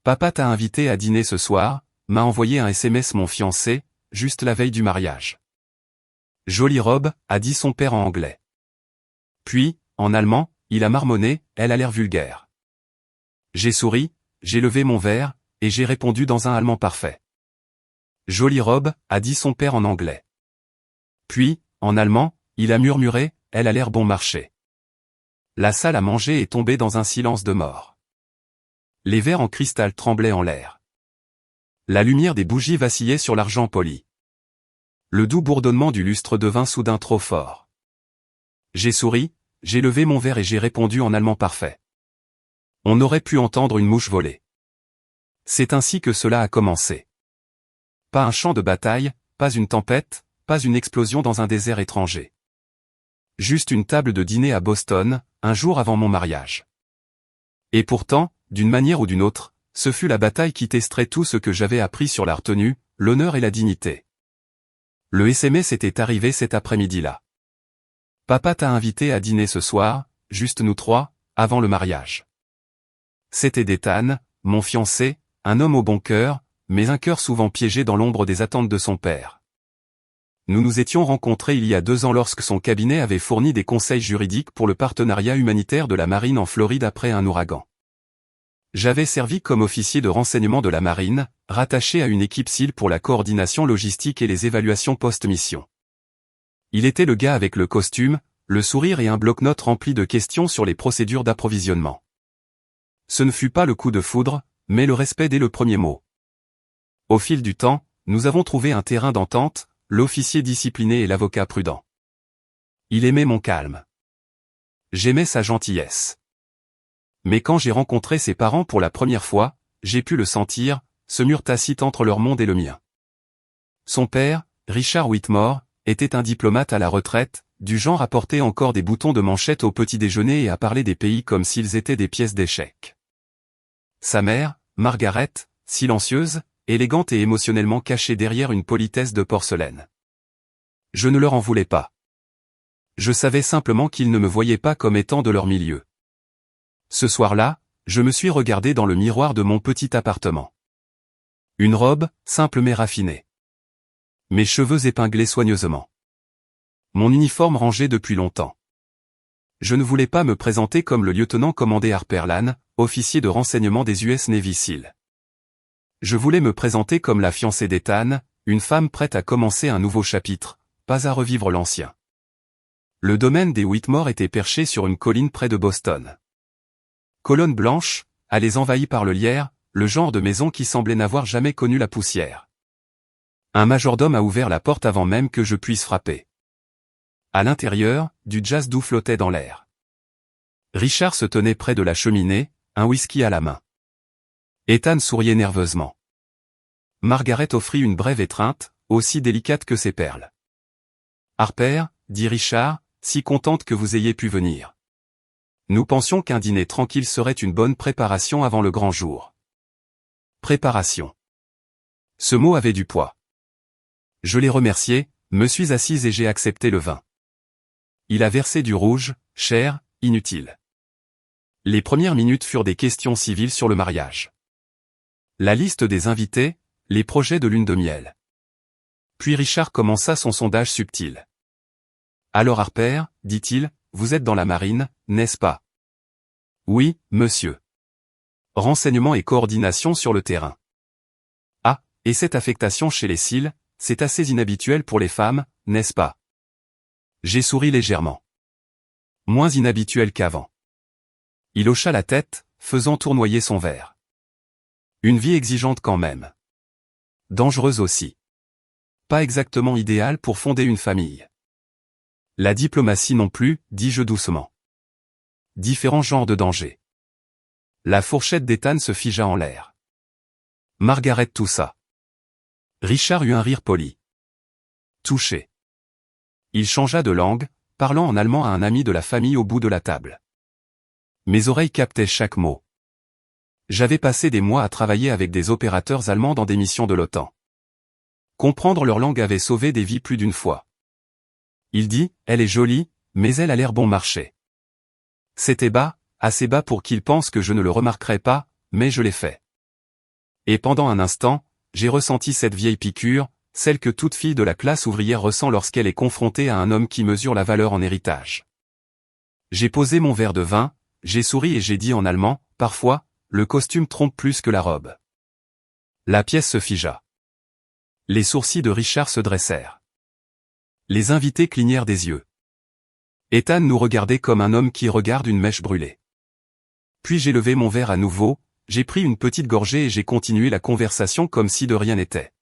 Papa t'a invité à dîner ce soir, m'a envoyé un SMS mon fiancé, juste la veille du mariage. Jolie robe, a dit son père en anglais. Puis, en allemand, il a marmonné, elle a l'air vulgaire. J'ai souri, j'ai levé mon verre, et j'ai répondu dans un allemand parfait. Jolie robe, a dit son père en anglais. Puis, en allemand, il a murmuré, elle a l'air bon marché. La salle à manger est tombée dans un silence de mort. Les verres en cristal tremblaient en l'air. La lumière des bougies vacillait sur l'argent poli. Le doux bourdonnement du lustre devint soudain trop fort. J'ai souri, j'ai levé mon verre et j'ai répondu en allemand parfait. On aurait pu entendre une mouche voler. C'est ainsi que cela a commencé. Pas un champ de bataille, pas une tempête, pas une explosion dans un désert étranger. Juste une table de dîner à Boston, un jour avant mon mariage. Et pourtant, d'une manière ou d'une autre, ce fut la bataille qui testerait tout ce que j'avais appris sur la retenue, l'honneur et la dignité. Le SMS était arrivé cet après-midi-là. Papa t'a invité à dîner ce soir, juste nous trois, avant le mariage. C'était Ethan, mon fiancé, un homme au bon cœur, mais un cœur souvent piégé dans l'ombre des attentes de son père. Nous nous étions rencontrés il y a 2 ans lorsque son cabinet avait fourni des conseils juridiques pour le partenariat humanitaire de la marine en Floride après un ouragan. J'avais servi comme officier de renseignement de la marine, rattaché à une équipe SEAL pour la coordination logistique et les évaluations post-mission. Il était le gars avec le costume, le sourire et un bloc-notes rempli de questions sur les procédures d'approvisionnement. Ce ne fut pas le coup de foudre, mais le respect dès le premier mot. Au fil du temps, nous avons trouvé un terrain d'entente, l'officier discipliné et l'avocat prudent. Il aimait mon calme. J'aimais sa gentillesse. Mais quand j'ai rencontré ses parents pour la première fois, j'ai pu le sentir, ce mur tacite entre leur monde et le mien. Son père, Richard Whitmore, était un diplomate à la retraite, du genre à porter encore des boutons de manchette au petit déjeuner et à parler des pays comme s'ils étaient des pièces d'échecs. Sa mère, Margaret, silencieuse, élégante et émotionnellement cachée derrière une politesse de porcelaine. Je ne leur en voulais pas. Je savais simplement qu'ils ne me voyaient pas comme étant de leur milieu. Ce soir-là, je me suis regardé dans le miroir de mon petit appartement. Une robe, simple mais raffinée. Mes cheveux épinglés soigneusement. Mon uniforme rangé depuis longtemps. Je ne voulais pas me présenter comme le lieutenant-commandé Harper Lane, officier de renseignement des US Navy SEAL. Je voulais me présenter comme la fiancée d'Ethan, une femme prête à commencer un nouveau chapitre, pas à revivre l'ancien. Le domaine des Whitmore était perché sur une colline près de Boston. Colonne blanche, allées envahies par le lierre, le genre de maison qui semblait n'avoir jamais connu la poussière. Un majordome a ouvert la porte avant même que je puisse frapper. À l'intérieur, du jazz doux flottait dans l'air. Richard se tenait près de la cheminée, un whisky à la main. Ethan souriait nerveusement. Margaret offrit une brève étreinte, aussi délicate que ses perles. « Harper, » dit Richard, « si contente que vous ayez pu venir. Nous pensions qu'un dîner tranquille serait une bonne préparation avant le grand jour. » Préparation. Ce mot avait du poids. Je l'ai remercié, me suis assise et j'ai accepté le vin. Il a versé du rouge, cher, inutile. Les premières minutes furent des questions civiles sur le mariage. La liste des invités, les projets de lune de miel. Puis Richard commença son sondage subtil. « Alors Harper, dit-il, vous êtes dans la marine, n'est-ce pas ? » « Oui, monsieur. » « Renseignement et coordination sur le terrain. » « Ah, et cette affectation chez les SEAL, c'est assez inhabituel pour les femmes, n'est-ce pas ? » J'ai souri légèrement. « Moins inhabituel qu'avant. » Il hocha la tête, faisant tournoyer son verre. « Une vie exigeante quand même. Dangereuse aussi. Pas exactement idéale pour fonder une famille. La diplomatie non plus, dis-je doucement. Différents genres de dangers. » La fourchette d'Ethan se figea en l'air. Margaret toussa. Richard eut un rire poli. Touché. Il changea de langue, parlant en allemand à un ami de la famille au bout de la table. Mes oreilles captaient chaque mot. J'avais passé des mois à travailler avec des opérateurs allemands dans des missions de l'OTAN. Comprendre leur langue avait sauvé des vies plus d'une fois. Il dit, elle est jolie, mais elle a l'air bon marché. C'était bas, assez bas pour qu'il pense que je ne le remarquerais pas, mais je l'ai fait. Et pendant un instant, j'ai ressenti cette vieille piqûre, celle que toute fille de la classe ouvrière ressent lorsqu'elle est confrontée à un homme qui mesure la valeur en héritage. J'ai posé mon verre de vin, j'ai souri et j'ai dit en allemand, parfois, le costume trompe plus que la robe. La pièce se figea. Les sourcils de Richard se dressèrent. Les invités clignèrent des yeux. Ethan nous regardait comme un homme qui regarde une mèche brûlée. Puis j'ai levé mon verre à nouveau, j'ai pris une petite gorgée et j'ai continué la conversation comme si de rien n'était.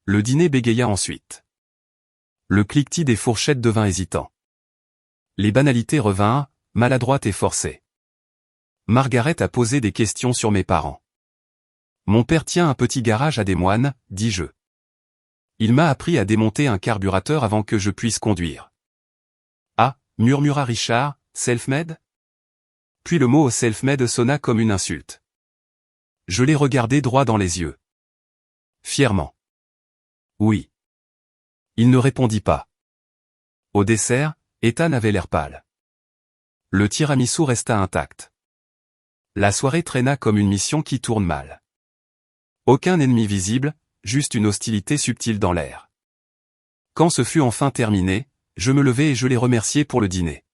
Le dîner bégaya ensuite. Le cliquetis des fourchettes devint hésitant. Les banalités revinrent, maladroites et forcées. Margaret a posé des questions sur mes parents. Mon père tient un petit garage à Des Moines, dis-je. Il m'a appris à démonter un carburateur avant que je puisse conduire. Ah, murmura Richard, self-made? Puis le mot self-made sonna comme une insulte. Je l'ai regardé droit dans les yeux. Fièrement. Oui. Il ne répondit pas. Au dessert, Ethan avait l'air pâle. Le tiramisu resta intact. La soirée traîna comme une mission qui tourne mal. Aucun ennemi visible, juste une hostilité subtile dans l'air. Quand ce fut enfin terminé, je me levai et je les remerciai pour le dîner.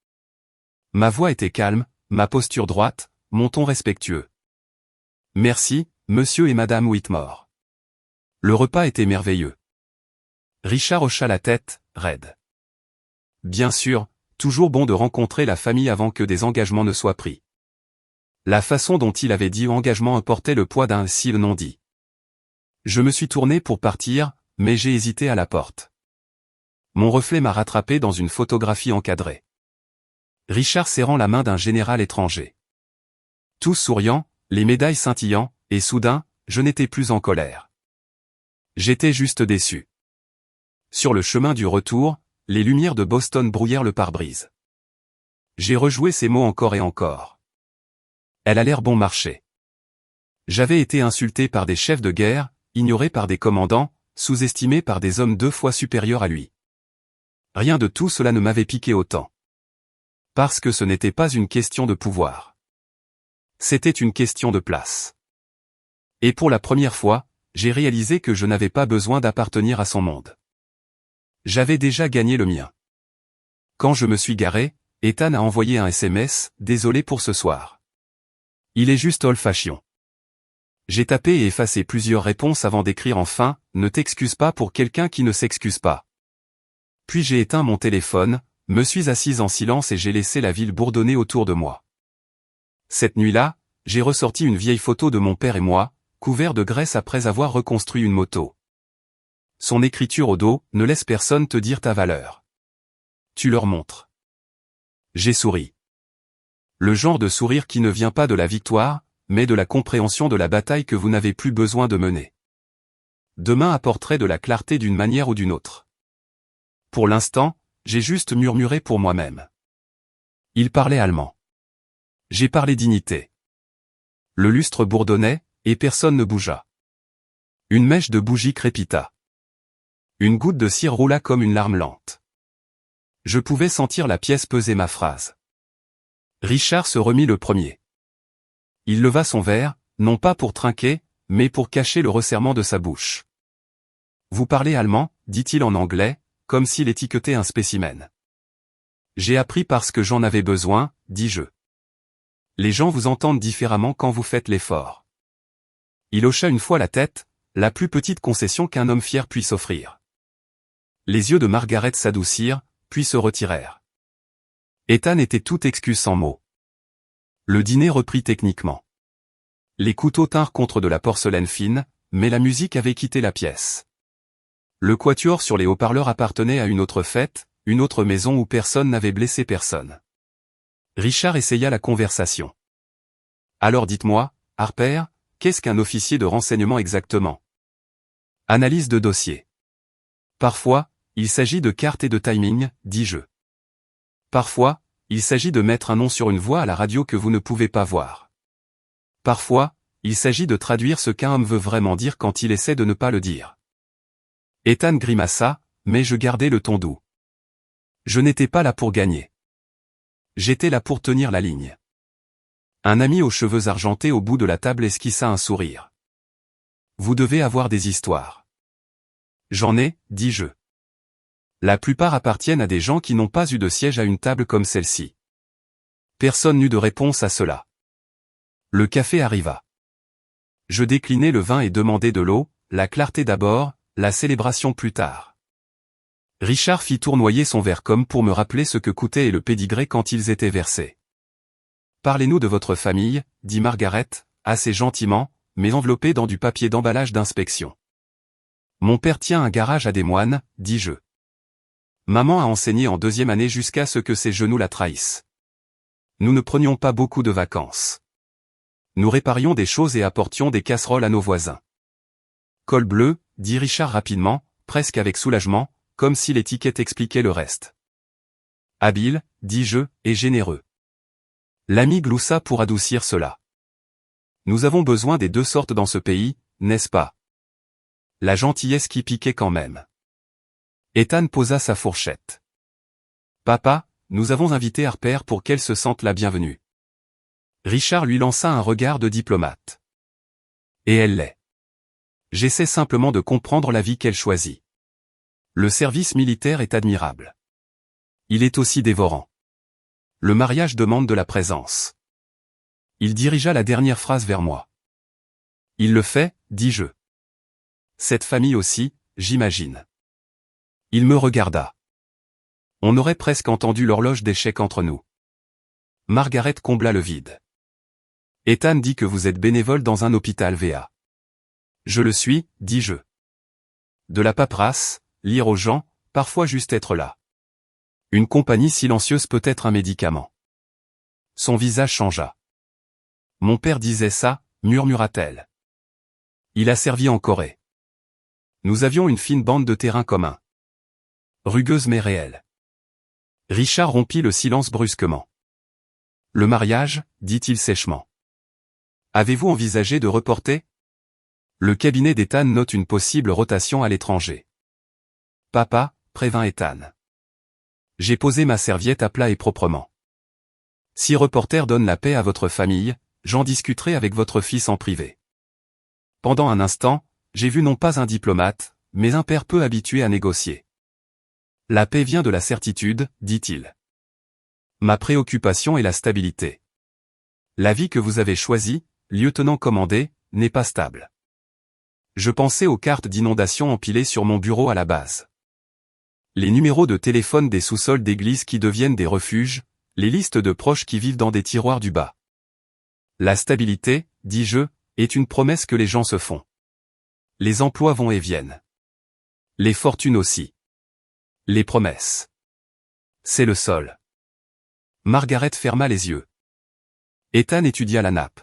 Ma voix était calme, ma posture droite, mon ton respectueux. Merci, monsieur et madame Whitmore. Le repas était merveilleux. Richard hocha la tête, raide. Bien sûr, toujours bon de rencontrer la famille avant que des engagements ne soient pris. La façon dont il avait dit engagement apportait le poids d'un si non dit. Je me suis tourné pour partir, mais j'ai hésité à la porte. Mon reflet m'a rattrapé dans une photographie encadrée. Richard serrant la main d'un général étranger. Tous souriants, les médailles scintillant, et soudain, je n'étais plus en colère. J'étais juste déçu. Sur le chemin du retour, les lumières de Boston brouillèrent le pare-brise. J'ai rejoué ces mots encore et encore. Elle a l'air bon marché. J'avais été insulté par des chefs de guerre, ignoré par des commandants, sous-estimé par des hommes 2 fois supérieurs à lui. Rien de tout cela ne m'avait piqué autant. Parce que ce n'était pas une question de pouvoir. C'était une question de place. Et pour la première fois, j'ai réalisé que je n'avais pas besoin d'appartenir à son monde. J'avais déjà gagné le mien. Quand je me suis garé, Ethan a envoyé un SMS, désolé pour ce soir. Il est juste old-fashion. J'ai tapé et effacé plusieurs réponses avant d'écrire enfin, ne t'excuse pas pour quelqu'un qui ne s'excuse pas. Puis j'ai éteint mon téléphone, me suis assise en silence et j'ai laissé la ville bourdonner autour de moi. Cette nuit-là, j'ai ressorti une vieille photo de mon père et moi, couverts de graisse après avoir reconstruit une moto. Son écriture au dos, ne laisse personne te dire ta valeur. Tu leur montres. J'ai souri. Le genre de sourire qui ne vient pas de la victoire, mais de la compréhension de la bataille que vous n'avez plus besoin de mener. Demain apporterait de la clarté d'une manière ou d'une autre. Pour l'instant, j'ai juste murmuré pour moi-même. Il parlait allemand. J'ai parlé dignité. Le lustre bourdonnait, et personne ne bougea. Une mèche de bougie crépita. Une goutte de cire roula comme une larme lente. Je pouvais sentir la pièce peser ma phrase. Richard se remit le premier. Il leva son verre, non pas pour trinquer, mais pour cacher le resserrement de sa bouche. Vous parlez allemand, dit-il en anglais, comme s'il étiquetait un spécimen. J'ai appris parce que j'en avais besoin, dis-je. Les gens vous entendent différemment quand vous faites l'effort. Il hocha une fois la tête, la plus petite concession qu'un homme fier puisse offrir. Les yeux de Margaret s'adoucirent, puis se retirèrent. Ethan était toute excuse sans mots. Le dîner reprit techniquement. Les couteaux tinrent contre de la porcelaine fine, mais la musique avait quitté la pièce. Le quatuor sur les haut-parleurs appartenait à une autre fête, une autre maison où personne n'avait blessé personne. Richard essaya la conversation. Alors dites-moi, Harper, qu'est-ce qu'un officier de renseignement exactement? Analyse de dossier. Parfois, il s'agit de cartes et de timing, dis-je. Parfois, il s'agit de mettre un nom sur une voix à la radio que vous ne pouvez pas voir. Parfois, il s'agit de traduire ce qu'un homme veut vraiment dire quand il essaie de ne pas le dire. Ethan grimaça, mais je gardai le ton doux. Je n'étais pas là pour gagner. J'étais là pour tenir la ligne. Un ami aux cheveux argentés au bout de la table esquissa un sourire. vous devez avoir des histoires. J'en ai, dis-je. La plupart appartiennent à des gens qui n'ont pas eu de siège à une table comme celle-ci. Personne n'eut de réponse à cela. Le café arriva. Je déclinai le vin et demandai de l'eau, la clarté d'abord, la célébration plus tard. Richard fit tournoyer son verre comme pour me rappeler ce que coûtait le pédigré quand ils étaient versés. Parlez-nous de votre famille, dit Margaret, assez gentiment, mais enveloppée dans du papier d'emballage d'inspection. Mon père tient un garage à Des Moines, dis-je. Maman a enseigné en 2e année jusqu'à ce que ses genoux la trahissent. Nous ne prenions pas beaucoup de vacances. Nous réparions des choses et apportions des casseroles à nos voisins. Col bleu, dit Richard rapidement, presque avec soulagement, comme si l'étiquette expliquait le reste. Habile, dis-je, et généreux. L'ami gloussa pour adoucir cela. Nous avons besoin des deux sortes dans ce pays, n'est-ce pas? La gentillesse qui piquait quand même. Ethan posa sa fourchette. Papa, nous avons invité Harper pour qu'elle se sente la bienvenue. Richard lui lança un regard de diplomate. Et elle l'est. J'essaie simplement de comprendre la vie qu'elle choisit. Le service militaire est admirable. Il est aussi dévorant. Le mariage demande de la présence. Il dirigea la dernière phrase vers moi. Il le fait, dis-je. Cette famille aussi, j'imagine. Il me regarda. On aurait presque entendu l'horloge d'échec entre nous. Margaret combla le vide. Ethan dit que vous êtes bénévole dans un hôpital VA. Je le suis, dis-je. De la paperasse, lire aux gens, parfois juste être là. Une compagnie silencieuse peut être un médicament. Son visage changea. Mon père disait ça, murmura-t-elle. Il a servi en Corée. Nous avions une fine bande de terrain commun. Rugueuse mais réelle. Richard rompit le silence brusquement. Le mariage, dit-il sèchement. Avez-vous envisagé de reporter? Le cabinet d'Ethan note une possible rotation à l'étranger. Papa, prévint Ethan. J'ai posé ma serviette à plat et proprement. Si reporter donne la paix à votre famille, j'en discuterai avec votre fils en privé. Pendant un instant, j'ai vu non pas un diplomate, mais un père peu habitué à négocier. La paix vient de la certitude, dit-il. Ma préoccupation est la stabilité. La vie que vous avez choisie, lieutenant commandé, n'est pas stable. Je pensais aux cartes d'inondation empilées sur mon bureau à la base. Les numéros de téléphone des sous-sols d'église qui deviennent des refuges, les listes de proches qui vivent dans des tiroirs du bas. La stabilité, dis-je, est une promesse que les gens se font. Les emplois vont et viennent. Les fortunes aussi. Les promesses. C'est le sol. Margaret ferma les yeux. Ethan étudia la nappe.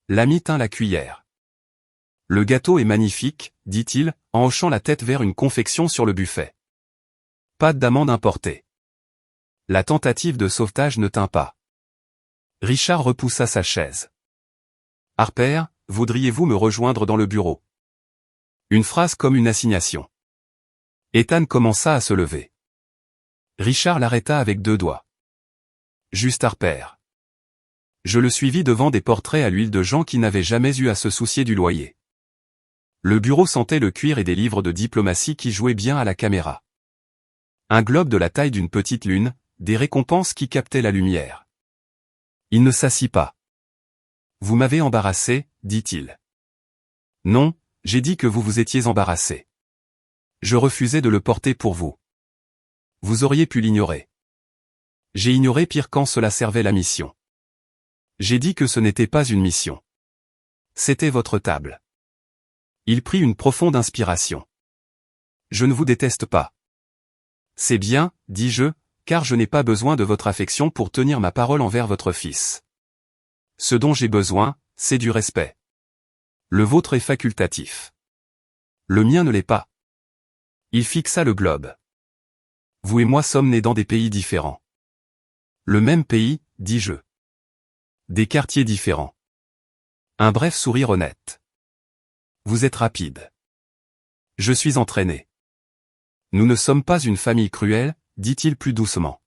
L'ami tint la cuillère. Le gâteau est magnifique, dit-il, en hochant la tête vers une confection sur le buffet. Pâte d'amande importée. La tentative de sauvetage ne tint pas. Richard repoussa sa chaise. Harper, voudriez-vous me rejoindre dans le bureau? Une phrase comme une assignation. Ethan commença à se lever. Richard l'arrêta avec 2 doigts. Juste Harper. Je le suivis devant des portraits à l'huile de gens qui n'avaient jamais eu à se soucier du loyer. Le bureau sentait le cuir et des livres de diplomatie qui jouaient bien à la caméra. Un globe de la taille d'une petite lune, des récompenses qui captaient la lumière. Il ne s'assit pas. Vous m'avez embarrassé, dit-il. Non, j'ai dit que vous vous étiez embarrassé. Je refusais de le porter pour vous. Vous auriez pu l'ignorer. J'ai ignoré pire quand cela servait la mission. J'ai dit que ce n'était pas une mission. C'était votre table. Il prit une profonde inspiration. Je ne vous déteste pas. C'est bien, dis-je, car je n'ai pas besoin de votre affection pour tenir ma parole envers votre fils. Ce dont j'ai besoin, c'est du respect. Le vôtre est facultatif. Le mien ne l'est pas. Il fixa le globe. Vous et moi sommes nés dans des pays différents. Le même pays, dis-je. Des quartiers différents. Un bref sourire honnête. Vous êtes rapide. Je suis entraîné. Nous ne sommes pas une famille cruelle, dit-il plus doucement.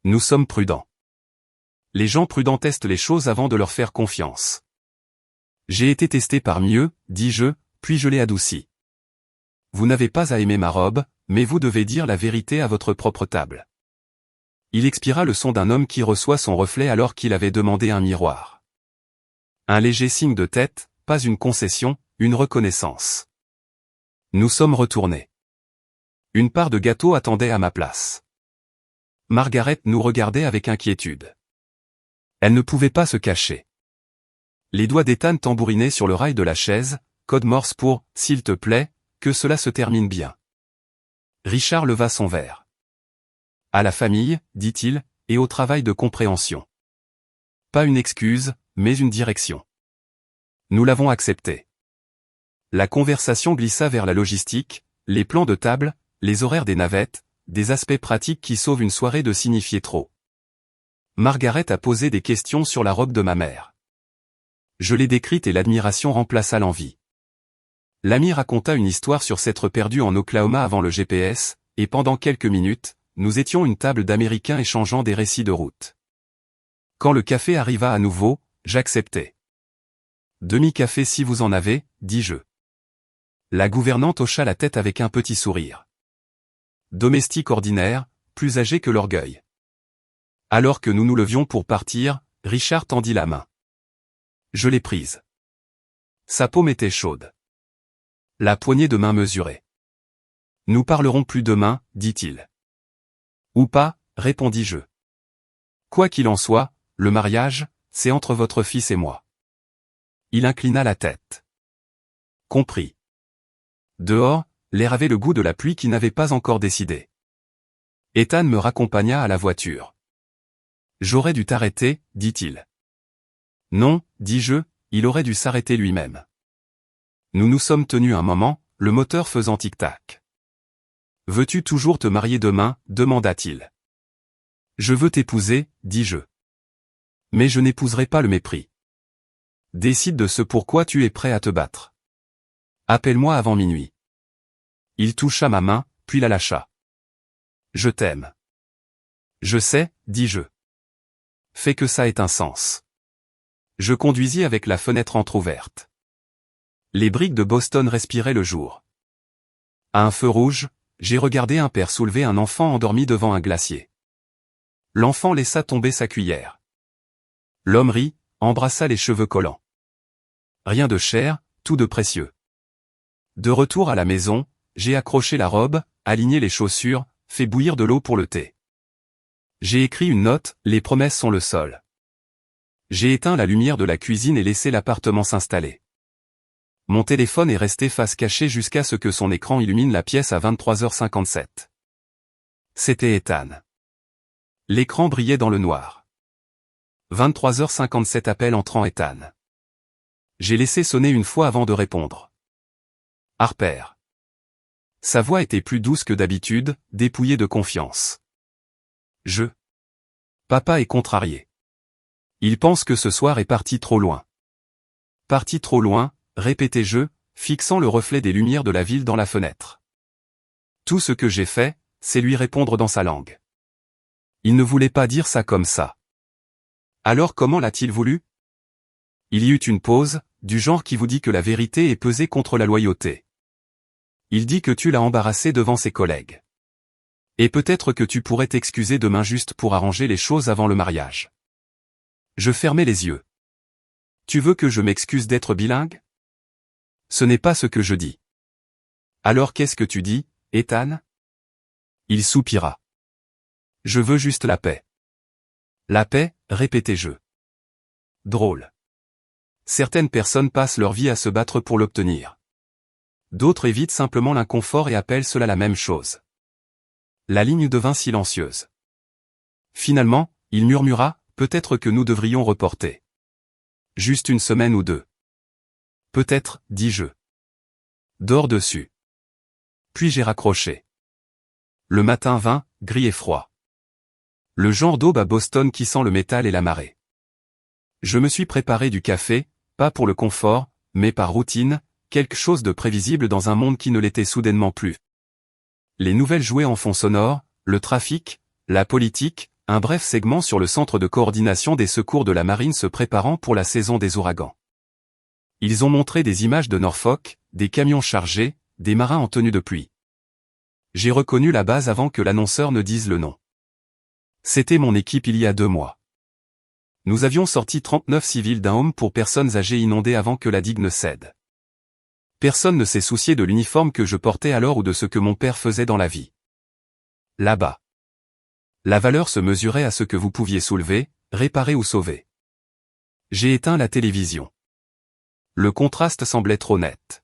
Nous sommes prudents. Les gens prudents testent les choses avant de leur faire confiance. J'ai été testé par mieux, dis-je, puis je l'ai adouci. Vous n'avez pas à aimer ma robe, mais vous devez dire la vérité à votre propre table. Il expira le son d'un homme qui reçoit son reflet alors qu'il avait demandé un miroir. Un léger signe de tête, pas une concession, une reconnaissance. Nous sommes retournés. Une part de gâteau attendait à ma place. Margaret nous regardait avec inquiétude. Elle ne pouvait pas se cacher. Les doigts d'Ethan tambourinaient sur le rail de la chaise, code morse pour « s'il te plaît », que cela se termine bien. Richard leva son verre. À la famille, dit-il, et au travail de compréhension. Pas une excuse, mais une direction. Nous l'avons accepté. La conversation glissa vers la logistique, les plans de table, les horaires des navettes, des aspects pratiques qui sauvent une soirée de signifier trop. Margaret a posé des questions sur la robe de ma mère. Je l'ai décrite et l'admiration remplaça l'envie. L'ami raconta une histoire sur s'être perdu en Oklahoma avant le GPS, et pendant quelques minutes, nous étions une table d'Américains échangeant des récits de route. Quand le café arriva à nouveau, j'acceptai. Demi-café si vous en avez, dis-je. La gouvernante hocha la tête avec un petit sourire. Domestique ordinaire, plus âgé que l'orgueil. Alors que nous nous levions pour partir, Richard tendit la main. Je l'ai prise. Sa paume était chaude. La poignée de main mesurée. Nous parlerons plus demain, dit-il. Ou pas, répondis-je. Quoi qu'il en soit, le mariage, c'est entre votre fils et moi. Il inclina la tête. Compris. Dehors, l'air avait le goût de la pluie qui n'avait pas encore décidé. Ethan me raccompagna à la voiture. J'aurais dû t'arrêter, dit-il. Non, dis-je, il aurait dû s'arrêter lui-même. Nous nous sommes tenus un moment, le moteur faisant tic-tac. Veux-tu toujours te marier demain, demanda-t-il. Je veux t'épouser, dis-je. Mais je n'épouserai pas le mépris. Décide de ce pourquoi tu es prêt à te battre. Appelle-moi avant minuit. Il toucha ma main, puis la lâcha. Je t'aime. Je sais, dis-je. Fais que ça ait un sens. Je conduisis avec la fenêtre entr'ouverte. Les briques de Boston respiraient le jour. À un feu rouge, j'ai regardé un père soulever un enfant endormi devant un glacier. L'enfant laissa tomber sa cuillère. L'homme rit, embrassa les cheveux collants. Rien de cher, tout de précieux. De retour à la maison, j'ai accroché la robe, aligné les chaussures, fait bouillir de l'eau pour le thé. J'ai écrit une note, les promesses sont le sol. J'ai éteint la lumière de la cuisine et laissé l'appartement s'installer. Mon téléphone est resté face cachée jusqu'à ce que son écran illumine la pièce à 23h57. C'était Ethan. L'écran brillait dans le noir. 23h57 appel entrant Ethan. J'ai laissé sonner une fois avant de répondre. Harper. Sa voix était plus douce que d'habitude, dépouillée de confiance. Papa est contrarié. Il pense que ce soir est parti trop loin. Parti trop loin, répétai-je, fixant le reflet des lumières de la ville dans la fenêtre. Tout ce que j'ai fait, c'est lui répondre dans sa langue. Il ne voulait pas dire ça comme ça. Alors comment l'a-t-il voulu? Il y eut une pause, du genre qui vous dit que la vérité est pesée contre la loyauté. Il dit que tu l'as embarrassé devant ses collègues. Et peut-être que tu pourrais t'excuser demain juste pour arranger les choses avant le mariage. Je fermai les yeux. Tu veux que je m'excuse d'être bilingue? Ce n'est pas ce que je dis. Alors qu'est-ce que tu dis, Ethan? Il soupira. Je veux juste la paix. La paix, répétai-je. Drôle. Certaines personnes passent leur vie à se battre pour l'obtenir. D'autres évitent simplement l'inconfort et appellent cela la même chose. La ligne devint silencieuse. Finalement, il murmura, peut-être que nous devrions reporter. Juste une semaine ou deux. Peut-être, dis-je. Dors dessus. Puis j'ai raccroché. Le matin vint, gris et froid. Le genre d'aube à Boston qui sent le métal et la marée. Je me suis préparé du café, pas pour le confort, mais par routine, quelque chose de prévisible dans un monde qui ne l'était soudainement plus. Les nouvelles jouaient en fond sonore, le trafic, la politique, un bref segment sur le centre de coordination des secours de la marine se préparant pour la saison des ouragans. Ils ont montré des images de Norfolk, des camions chargés, des marins en tenue de pluie. J'ai reconnu la base avant que l'annonceur ne dise le nom. C'était mon équipe il y a 2 mois. Nous avions sorti 39 civils d'un home pour personnes âgées inondées avant que la digue ne cède. Personne ne s'est soucié de l'uniforme que je portais alors ou de ce que mon père faisait dans la vie. Là-bas. La valeur se mesurait à ce que vous pouviez soulever, réparer ou sauver. J'ai éteint la télévision. Le contraste semblait trop net.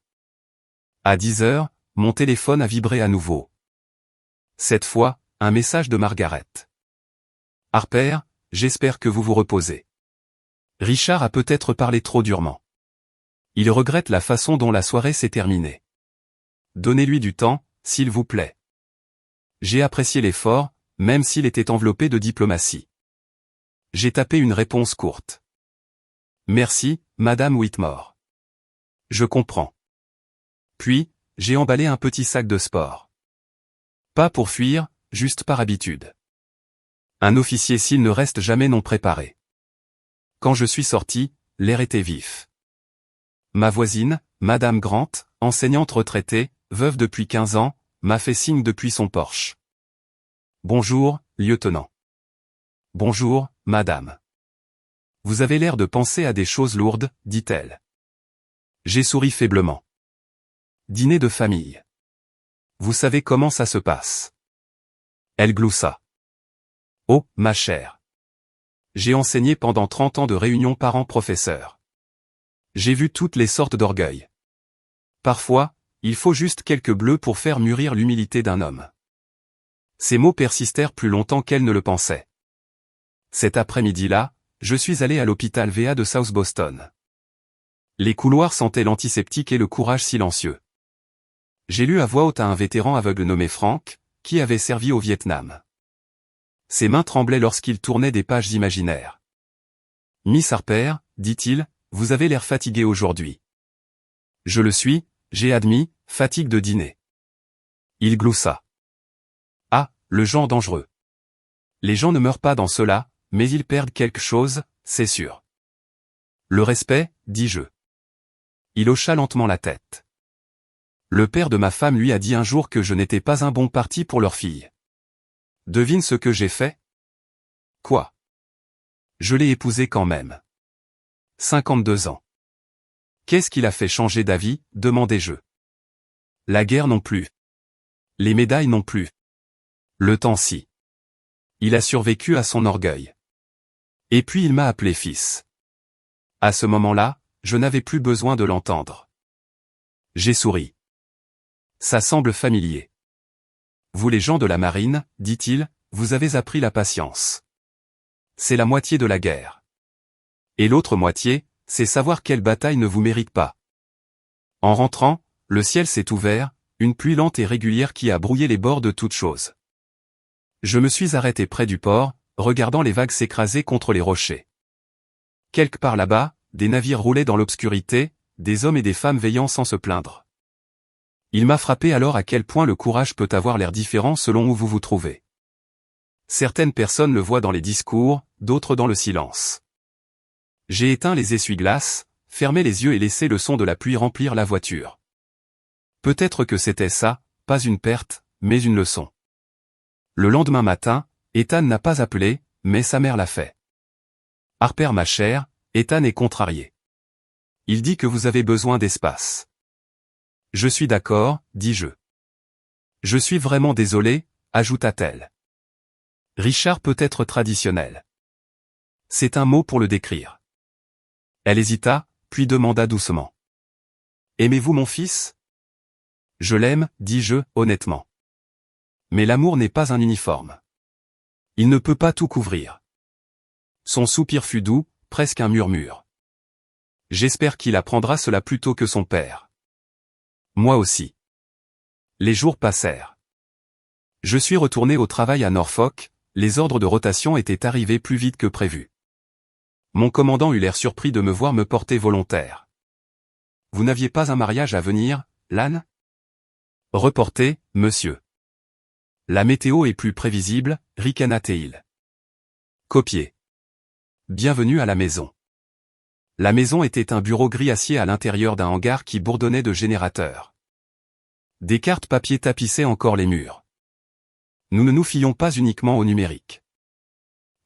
À 10 heures, mon téléphone a vibré à nouveau. Cette fois, un message de Margaret. Harper, j'espère que vous vous reposez. Richard a peut-être parlé trop durement. Il regrette la façon dont la soirée s'est terminée. Donnez-lui du temps, s'il vous plaît. J'ai apprécié l'effort, même s'il était enveloppé de diplomatie. J'ai tapé une réponse courte. Merci, Madame Whitmore. Je comprends. Puis, j'ai emballé un petit sac de sport. Pas pour fuir, juste par habitude. Un officier s'il ne reste jamais non préparé. Quand je suis sorti, l'air était vif. Ma voisine, Madame Grant, enseignante retraitée, veuve depuis 15 ans, m'a fait signe depuis son porche. Bonjour, lieutenant. Bonjour, madame. Vous avez l'air de penser à des choses lourdes, dit-elle. J'ai souri faiblement. Dîner de famille. Vous savez comment ça se passe. Elle gloussa. Oh, ma chère. J'ai enseigné pendant 30 ans de réunions parents-professeurs. J'ai vu toutes les sortes d'orgueil. Parfois, il faut juste quelques bleus pour faire mûrir l'humilité d'un homme. Ces mots persistèrent plus longtemps qu'elle ne le pensait. Cet après-midi-là, je suis allé à l'hôpital VA de South Boston. Les couloirs sentaient l'antiseptique et le courage silencieux. J'ai lu à voix haute à un vétéran aveugle nommé Frank, qui avait servi au Vietnam. Ses mains tremblaient lorsqu'il tournait des pages imaginaires. Miss Harper, dit-il, vous avez l'air fatiguée aujourd'hui. Je le suis, j'ai admis, fatigue de dîner. Il gloussa. Ah, le genre dangereux. Les gens ne meurent pas dans cela, mais ils perdent quelque chose, c'est sûr. Le respect, dis-je. Il hocha lentement la tête. Le père de ma femme lui a dit un jour que je n'étais pas un bon parti pour leur fille. Devine ce que j'ai fait? Quoi? Je l'ai épousée quand même. 52 ans. Qu'est-ce qui l'a fait changer d'avis, demandai-je. La guerre non plus. Les médailles non plus. Le temps si. Il a survécu à son orgueil. Et puis il m'a appelé fils. À ce moment-là, je n'avais plus besoin de l'entendre. J'ai souri. Ça semble familier. Vous les gens de la marine, dit-il, vous avez appris la patience. C'est la moitié de la guerre. Et l'autre moitié, c'est savoir quelle bataille ne vous mérite pas. En rentrant, le ciel s'est ouvert, une pluie lente et régulière qui a brouillé les bords de toute chose. Je me suis arrêté près du port, regardant les vagues s'écraser contre les rochers. Quelque part là-bas, des navires roulaient dans l'obscurité, des hommes et des femmes veillant sans se plaindre. Il m'a frappé alors à quel point le courage peut avoir l'air différent selon où vous vous trouvez. Certaines personnes le voient dans les discours, d'autres dans le silence. J'ai éteint les essuie-glaces, fermé les yeux et laissé le son de la pluie remplir la voiture. Peut-être que c'était ça, pas une perte, mais une leçon. Le lendemain matin, Ethan n'a pas appelé, mais sa mère l'a fait. Harper ma chère, Ethan est contrarié. Il dit que vous avez besoin d'espace. Je suis d'accord, dis-je. Je suis vraiment désolé, ajouta-t-elle. Richard peut être traditionnel. C'est un mot pour le décrire. Elle hésita, puis demanda doucement. Aimez-vous mon fils? Je l'aime, dis-je, honnêtement. Mais l'amour n'est pas un uniforme. Il ne peut pas tout couvrir. Son soupir fut doux, presque un murmure. J'espère qu'il apprendra cela plus tôt que son père. Moi aussi. Les jours passèrent. Je suis retourné au travail à Norfolk, les ordres de rotation étaient arrivés plus vite que prévu. Mon commandant eut l'air surpris de me voir me porter volontaire. Vous n'aviez pas un mariage à venir, Lan? Reporté, monsieur. La météo est plus prévisible, ricana-t-il. Copié. Bienvenue à la maison. La maison était un bureau gris acier à l'intérieur d'un hangar qui bourdonnait de générateurs. Des cartes papier tapissaient encore les murs. Nous ne nous fions pas uniquement au numérique.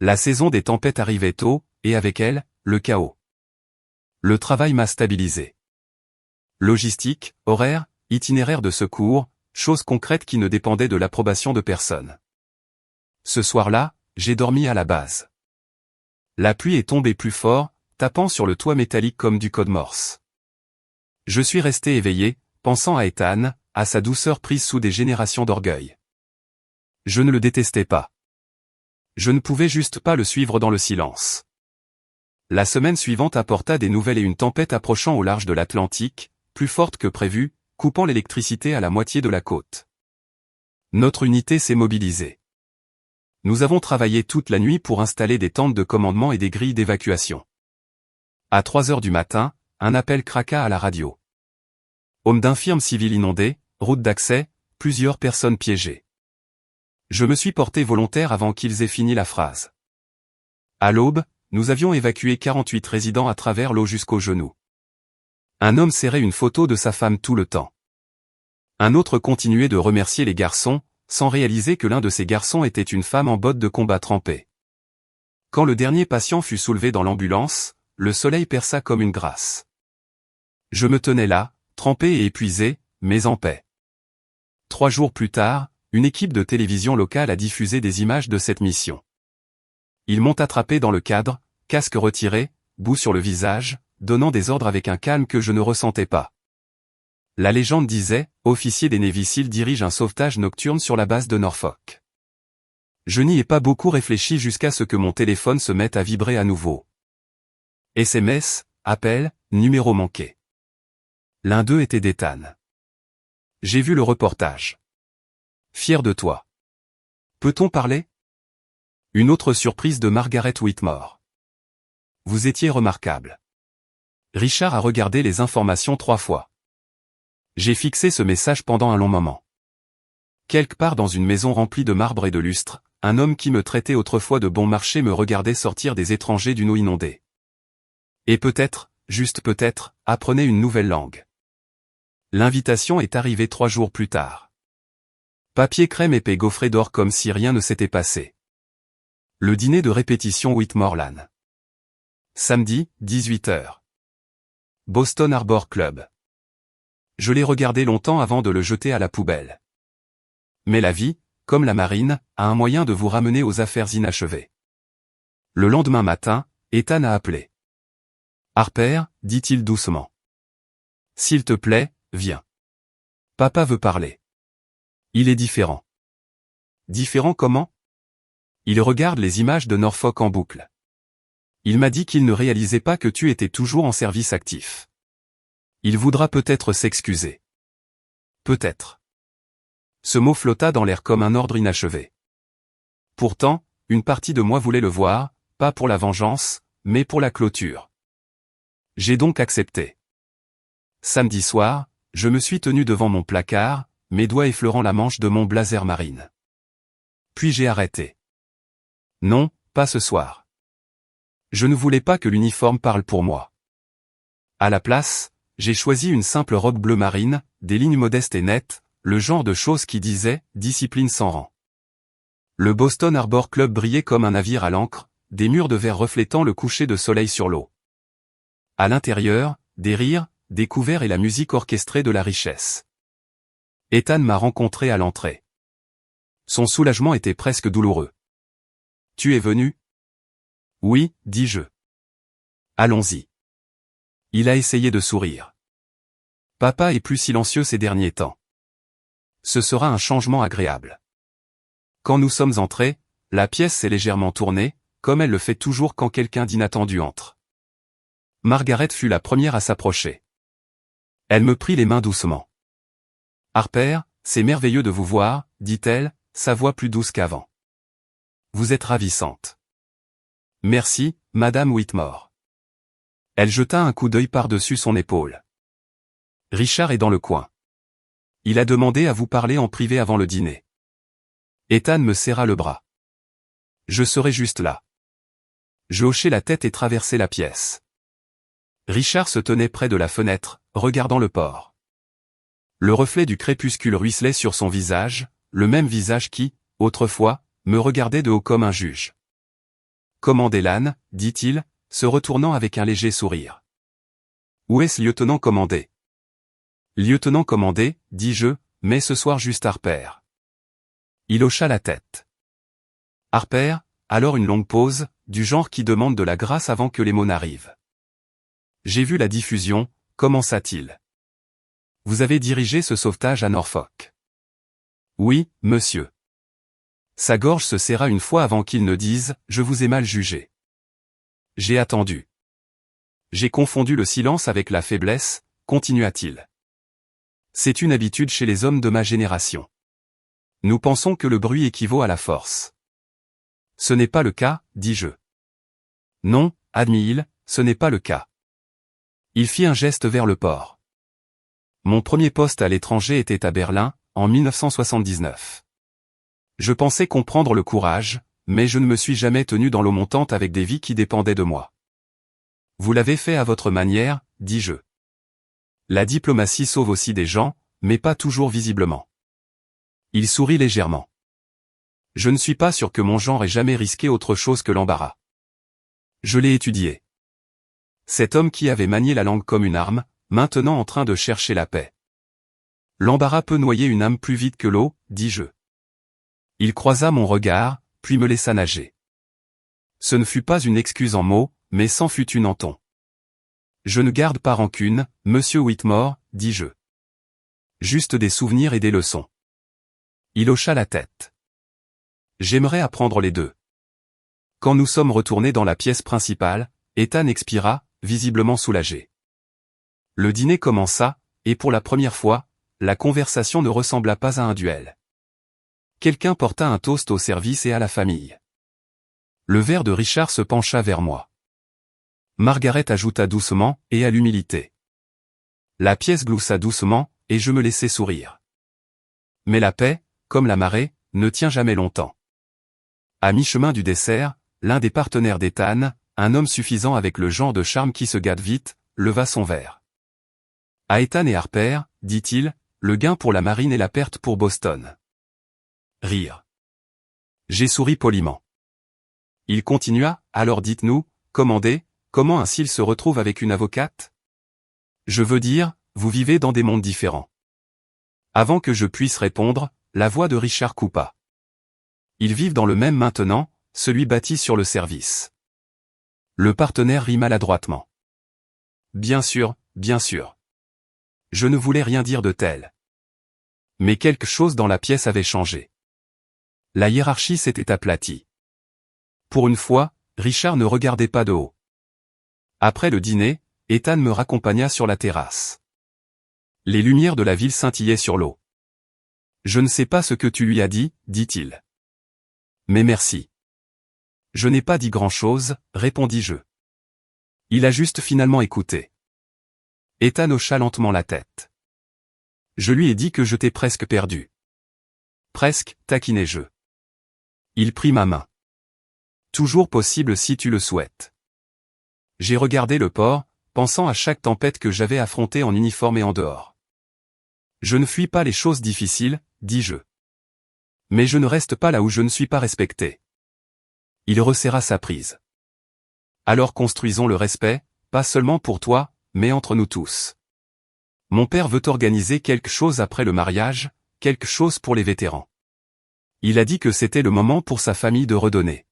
La saison des tempêtes arrivait tôt, et avec elle, le chaos. Le travail m'a stabilisé. Logistique, horaire, itinéraire de secours, choses concrètes qui ne dépendaient de l'approbation de personne. Ce soir-là, j'ai dormi à la base. La pluie est tombée plus fort, tapant sur le toit métallique comme du code Morse. Je suis resté éveillé, pensant à Ethan, à sa douceur prise sous des générations d'orgueil. Je ne le détestais pas. Je ne pouvais juste pas le suivre dans le silence. La semaine suivante apporta des nouvelles et une tempête approchant au large de l'Atlantique, plus forte que prévu, coupant l'électricité à la moitié de la côte. Notre unité s'est mobilisée. Nous avons travaillé toute la nuit pour installer des tentes de commandement et des grilles d'évacuation. À 3 heures du matin, un appel craqua à la radio. Homme d'infirme civil inondé, route d'accès, plusieurs personnes piégées. Je me suis porté volontaire avant qu'ils aient fini la phrase. À l'aube, nous avions évacué 48 résidents à travers l'eau jusqu'aux genoux. Un homme serrait une photo de sa femme tout le temps. Un autre continuait de remercier les garçons, sans réaliser que l'un de ces garçons était une femme en bottes de combat trempées. Quand le dernier patient fut soulevé dans l'ambulance, le soleil perça comme une grâce. Je me tenais là, trempé et épuisé, mais en paix. 3 jours plus tard, une équipe de télévision locale a diffusé des images de cette mission. Ils m'ont attrapé dans le cadre, casque retiré, boue sur le visage, donnant des ordres avec un calme que je ne ressentais pas. La légende disait, officier des Navy SEAL dirige un sauvetage nocturne sur la base de Norfolk. Je n'y ai pas beaucoup réfléchi jusqu'à ce que mon téléphone se mette à vibrer à nouveau. SMS, appel, numéro manqué. L'un d'eux était d'Ethan. J'ai vu le reportage. Fier de toi. Peut-on parler? Une autre surprise de Margaret Whitmore. Vous étiez remarquable. Richard a regardé les informations 3 fois. J'ai fixé ce message pendant un long moment. Quelque part dans une maison remplie de marbre et de lustre, un homme qui me traitait autrefois de bon marché me regardait sortir des étrangers d'une eau inondée. Et peut-être, juste peut-être, apprenait une nouvelle langue. L'invitation est arrivée 3 jours plus tard. Papier crème épais gaufré d'or comme si rien ne s'était passé. Le dîner de répétition Whitmoreland. Samedi, 18h. Boston Harbor Club. Je l'ai regardé longtemps avant de le jeter à la poubelle. Mais la vie, comme la marine, a un moyen de vous ramener aux affaires inachevées. Le lendemain matin, Ethan a appelé. Harper, dit-il doucement. S'il te plaît, viens. Papa veut parler. Il est différent. Différent comment? Il regarde les images de Norfolk en boucle. Il m'a dit qu'il ne réalisait pas que tu étais toujours en service actif. Il voudra peut-être s'excuser. Peut-être. Ce mot flotta dans l'air comme un ordre inachevé. Pourtant, une partie de moi voulait le voir, pas pour la vengeance, mais pour la clôture. J'ai donc accepté. Samedi soir, je me suis tenu devant mon placard, mes doigts effleurant la manche de mon blazer marine. Puis j'ai arrêté. Non, pas ce soir. Je ne voulais pas que l'uniforme parle pour moi. À la place, j'ai choisi une simple robe bleu marine, des lignes modestes et nettes, le genre de choses qui disaient « discipline sans rang ». Le Boston Harbor Club brillait comme un navire à l'ancre, des murs de verre reflétant le coucher de soleil sur l'eau. À l'intérieur, des rires, des couverts et la musique orchestrée de la richesse. Ethan m'a rencontré à l'entrée. Son soulagement était presque douloureux. « Tu es venu ?» ?»« Oui, dis-je. »« Allons-y. » Il a essayé de sourire. « Papa est plus silencieux ces derniers temps. Ce sera un changement agréable. » Quand nous sommes entrés, la pièce s'est légèrement tournée, comme elle le fait toujours quand quelqu'un d'inattendu entre. Margaret fut la première à s'approcher. Elle me prit les mains doucement. « Harper, c'est merveilleux de vous voir, dit-elle, sa voix plus douce qu'avant. Vous êtes ravissante. Merci, Madame Whitmore. Elle jeta un coup d'œil par-dessus son épaule. Richard est dans le coin. Il a demandé à vous parler en privé avant le dîner. Ethan me serra le bras. Je serai juste là. Je hochai la tête et traversai la pièce. Richard se tenait près de la fenêtre, regardant le port. Le reflet du crépuscule ruisselait sur son visage, le même visage qui, autrefois, me regardait de haut comme un juge. « Commandez l'âne, dit-il, se retournant avec un léger sourire. « Où est-ce lieutenant commandé ?»« Lieutenant commandé, dis-je, mais ce soir juste Harper. » Il hocha la tête. « Harper ?» Alors une longue pause, du genre qui demande de la grâce avant que les mots n'arrivent. « J'ai vu la diffusion, commença-t-il. Vous avez dirigé ce sauvetage à Norfolk. » « Oui, monsieur. » Sa gorge se serra une fois avant qu'il ne dise « Je vous ai mal jugé. » J'ai attendu. J'ai confondu le silence avec la faiblesse, continua-t-il. C'est une habitude chez les hommes de ma génération. Nous pensons que le bruit équivaut à la force. Ce n'est pas le cas, dis-je. Non, admit-il, ce n'est pas le cas. Il fit un geste vers le port. Mon premier poste à l'étranger était à Berlin, en 1979. Je pensais comprendre le courage, mais je ne me suis jamais tenu dans l'eau montante avec des vies qui dépendaient de moi. Vous l'avez fait à votre manière, dis-je. La diplomatie sauve aussi des gens, mais pas toujours visiblement. Il sourit légèrement. Je ne suis pas sûr que mon genre ait jamais risqué autre chose que l'embarras. Je l'ai étudié. Cet homme qui avait manié la langue comme une arme, maintenant en train de chercher la paix. L'embarras peut noyer une âme plus vite que l'eau, dis-je. Il croisa mon regard, puis me laissa nager. Ce ne fut pas une excuse en mots, mais c'en fut une en ton. Je ne garde pas rancune, monsieur Whitmore, dis-je. Juste des souvenirs et des leçons. Il hocha la tête. J'aimerais apprendre les deux. Quand nous sommes retournés dans la pièce principale, Ethan expira, visiblement soulagé. Le dîner commença, et pour la première fois, la conversation ne ressembla pas à un duel. Quelqu'un porta un toast au service et à la famille. Le verre de Richard se pencha vers moi. Margaret ajouta doucement, et à l'humilité. La pièce gloussa doucement, et je me laissai sourire. Mais la paix, comme la marée, ne tient jamais longtemps. À mi-chemin du dessert, l'un des partenaires d'Ethan, un homme suffisant avec le genre de charme qui se gâte vite, leva son verre. À Ethan et Harper, dit-il, le gain pour la marine et la perte pour Boston. Rire. J'ai souri poliment. Il continua, alors dites-nous, commandez, comment ainsi il se retrouve avec une avocate? Je veux dire, vous vivez dans des mondes différents. Avant que je puisse répondre, la voix de Richard coupa. Ils vivent dans le même maintenant, celui bâti sur le service. Le partenaire rit maladroitement. Bien sûr, bien sûr. Je ne voulais rien dire de tel. Mais quelque chose dans la pièce avait changé. La hiérarchie s'était aplatie. Pour une fois, Richard ne regardait pas de haut. Après le dîner, Ethan me raccompagna sur la terrasse. Les lumières de la ville scintillaient sur l'eau. Je ne sais pas ce que tu lui as dit, dit-il. Mais merci. Je n'ai pas dit grand-chose, répondis-je. Il a juste finalement écouté. Ethan hocha lentement la tête. Je lui ai dit que je t'ai presque perdu. Presque, taquinai-je. Il prit ma main. Toujours possible si tu le souhaites. J'ai regardé le port, pensant à chaque tempête que j'avais affrontée en uniforme et en dehors. Je ne fuis pas les choses difficiles, dis-je. Mais je ne reste pas là où je ne suis pas respecté. Il resserra sa prise. Alors construisons le respect, pas seulement pour toi, mais entre nous tous. Mon père veut organiser quelque chose après le mariage, quelque chose pour les vétérans. Il a dit que c'était le moment pour sa famille de redonner.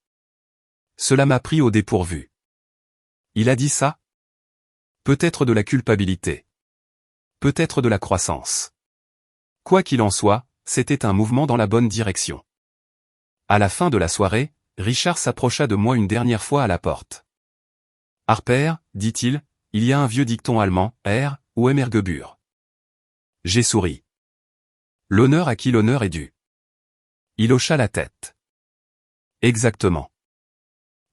Cela m'a pris au dépourvu. Il a dit ça? Peut-être de la culpabilité. Peut-être de la croissance. Quoi qu'il en soit, c'était un mouvement dans la bonne direction. À la fin de la soirée, Richard s'approcha de moi une dernière fois à la porte. Harper, dit-il, il y a un vieux dicton allemand, R, ou Emergebühr. J'ai souri. L'honneur à qui l'honneur est dû. Il hocha la tête. Exactement.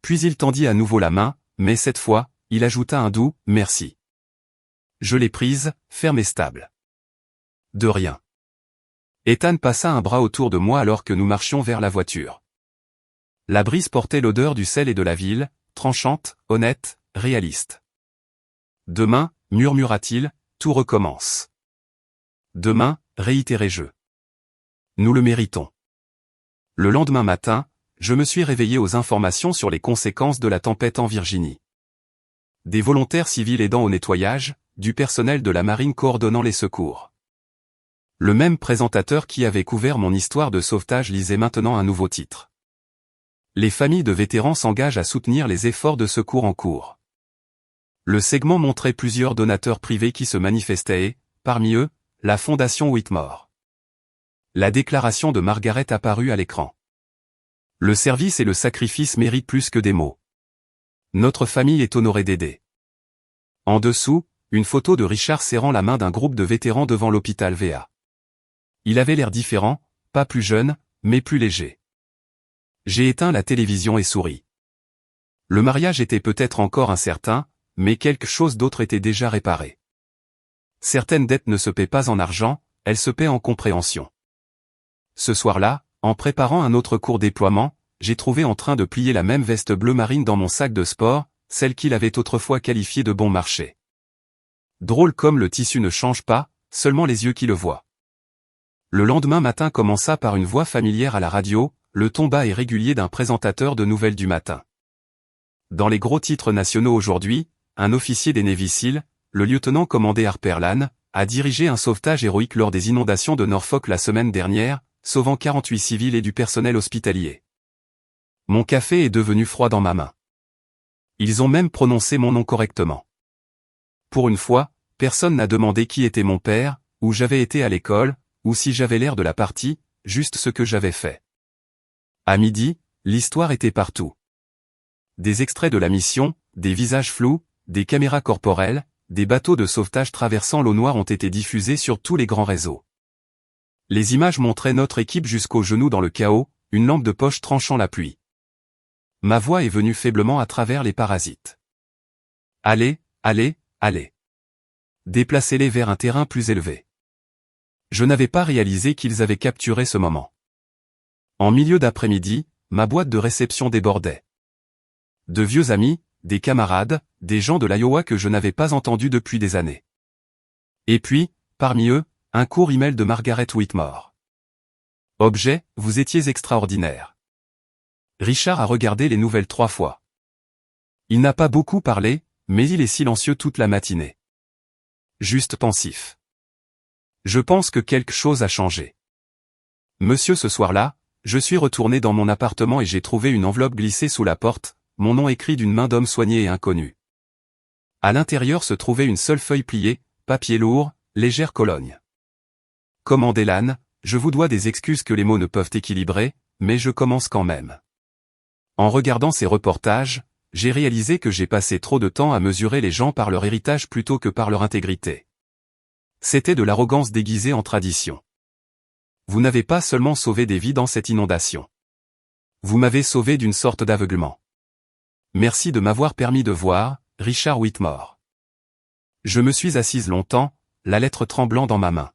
Puis il tendit à nouveau la main, mais cette fois, il ajouta un doux « merci ». Je l'ai prise, ferme et stable. De rien. Ethan passa un bras autour de moi alors que nous marchions vers la voiture. La brise portait l'odeur du sel et de la ville, tranchante, honnête, réaliste. Demain, murmura-t-il, tout recommence. Demain, réitérai-je. Nous le méritons. Le lendemain matin, je me suis réveillé aux informations sur les conséquences de la tempête en Virginie. Des volontaires civils aidant au nettoyage, du personnel de la marine coordonnant les secours. Le même présentateur qui avait couvert mon histoire de sauvetage lisait maintenant un nouveau titre. Les familles de vétérans s'engagent à soutenir les efforts de secours en cours. Le segment montrait plusieurs donateurs privés qui se manifestaient et, parmi eux, la Fondation Whitmore. La déclaration de Margaret apparut à l'écran. Le service et le sacrifice méritent plus que des mots. Notre famille est honorée d'aider. En dessous, une photo de Richard serrant la main d'un groupe de vétérans devant l'hôpital VA. Il avait l'air différent, pas plus jeune, mais plus léger. J'ai éteint la télévision et souri. Le mariage était peut-être encore incertain, mais quelque chose d'autre était déjà réparé. Certaines dettes ne se paient pas en argent, elles se paient en compréhension. Ce soir-là, en préparant un autre court déploiement, j'ai trouvé en train de plier la même veste bleu marine dans mon sac de sport, celle qu'il avait autrefois qualifiée de bon marché. Drôle comme le tissu ne change pas, seulement les yeux qui le voient. Le lendemain matin commença par une voix familière à la radio, le ton bas et régulier d'un présentateur de nouvelles du matin. Dans les gros titres nationaux aujourd'hui, un officier des Navy Seals, le lieutenant-commandé Harper Lane, a dirigé un sauvetage héroïque lors des inondations de Norfolk la semaine dernière, sauvant 48 civils et du personnel hospitalier. Mon café est devenu froid dans ma main. Ils ont même prononcé mon nom correctement. Pour une fois, personne n'a demandé qui était mon père, où j'avais été à l'école, ou si j'avais l'air de la partie, juste ce que j'avais fait. À midi, l'histoire était partout. Des extraits de la mission, des visages flous, des caméras corporelles, des bateaux de sauvetage traversant l'eau noire ont été diffusés sur tous les grands réseaux. Les images montraient notre équipe jusqu'aux genoux dans le chaos, une lampe de poche tranchant la pluie. Ma voix est venue faiblement à travers les parasites. Allez, allez, allez. Déplacez-les vers un terrain plus élevé. Je n'avais pas réalisé qu'ils avaient capturé ce moment. En milieu d'après-midi, ma boîte de réception débordait. De vieux amis, des camarades, des gens de l'Iowa que je n'avais pas entendus depuis des années. Et puis, parmi eux, un court email de Margaret Whitmore. Objet, vous étiez extraordinaire. Richard a regardé les nouvelles 3 fois. Il n'a pas beaucoup parlé, mais il est silencieux toute la matinée. Juste pensif. Je pense que quelque chose a changé. Monsieur, ce soir-là, je suis retourné dans mon appartement et j'ai trouvé une enveloppe glissée sous la porte, mon nom écrit d'une main d'homme soigné et inconnu. À l'intérieur se trouvait une seule feuille pliée, papier lourd, légère Cologne. Commandez Lane, je vous dois des excuses que les mots ne peuvent équilibrer, mais je commence quand même. En regardant ces reportages, j'ai réalisé que j'ai passé trop de temps à mesurer les gens par leur héritage plutôt que par leur intégrité. C'était de l'arrogance déguisée en tradition. Vous n'avez pas seulement sauvé des vies dans cette inondation. Vous m'avez sauvé d'une sorte d'aveuglement. Merci de m'avoir permis de voir, Richard Whitmore. Je me suis assise longtemps, la lettre tremblant dans ma main.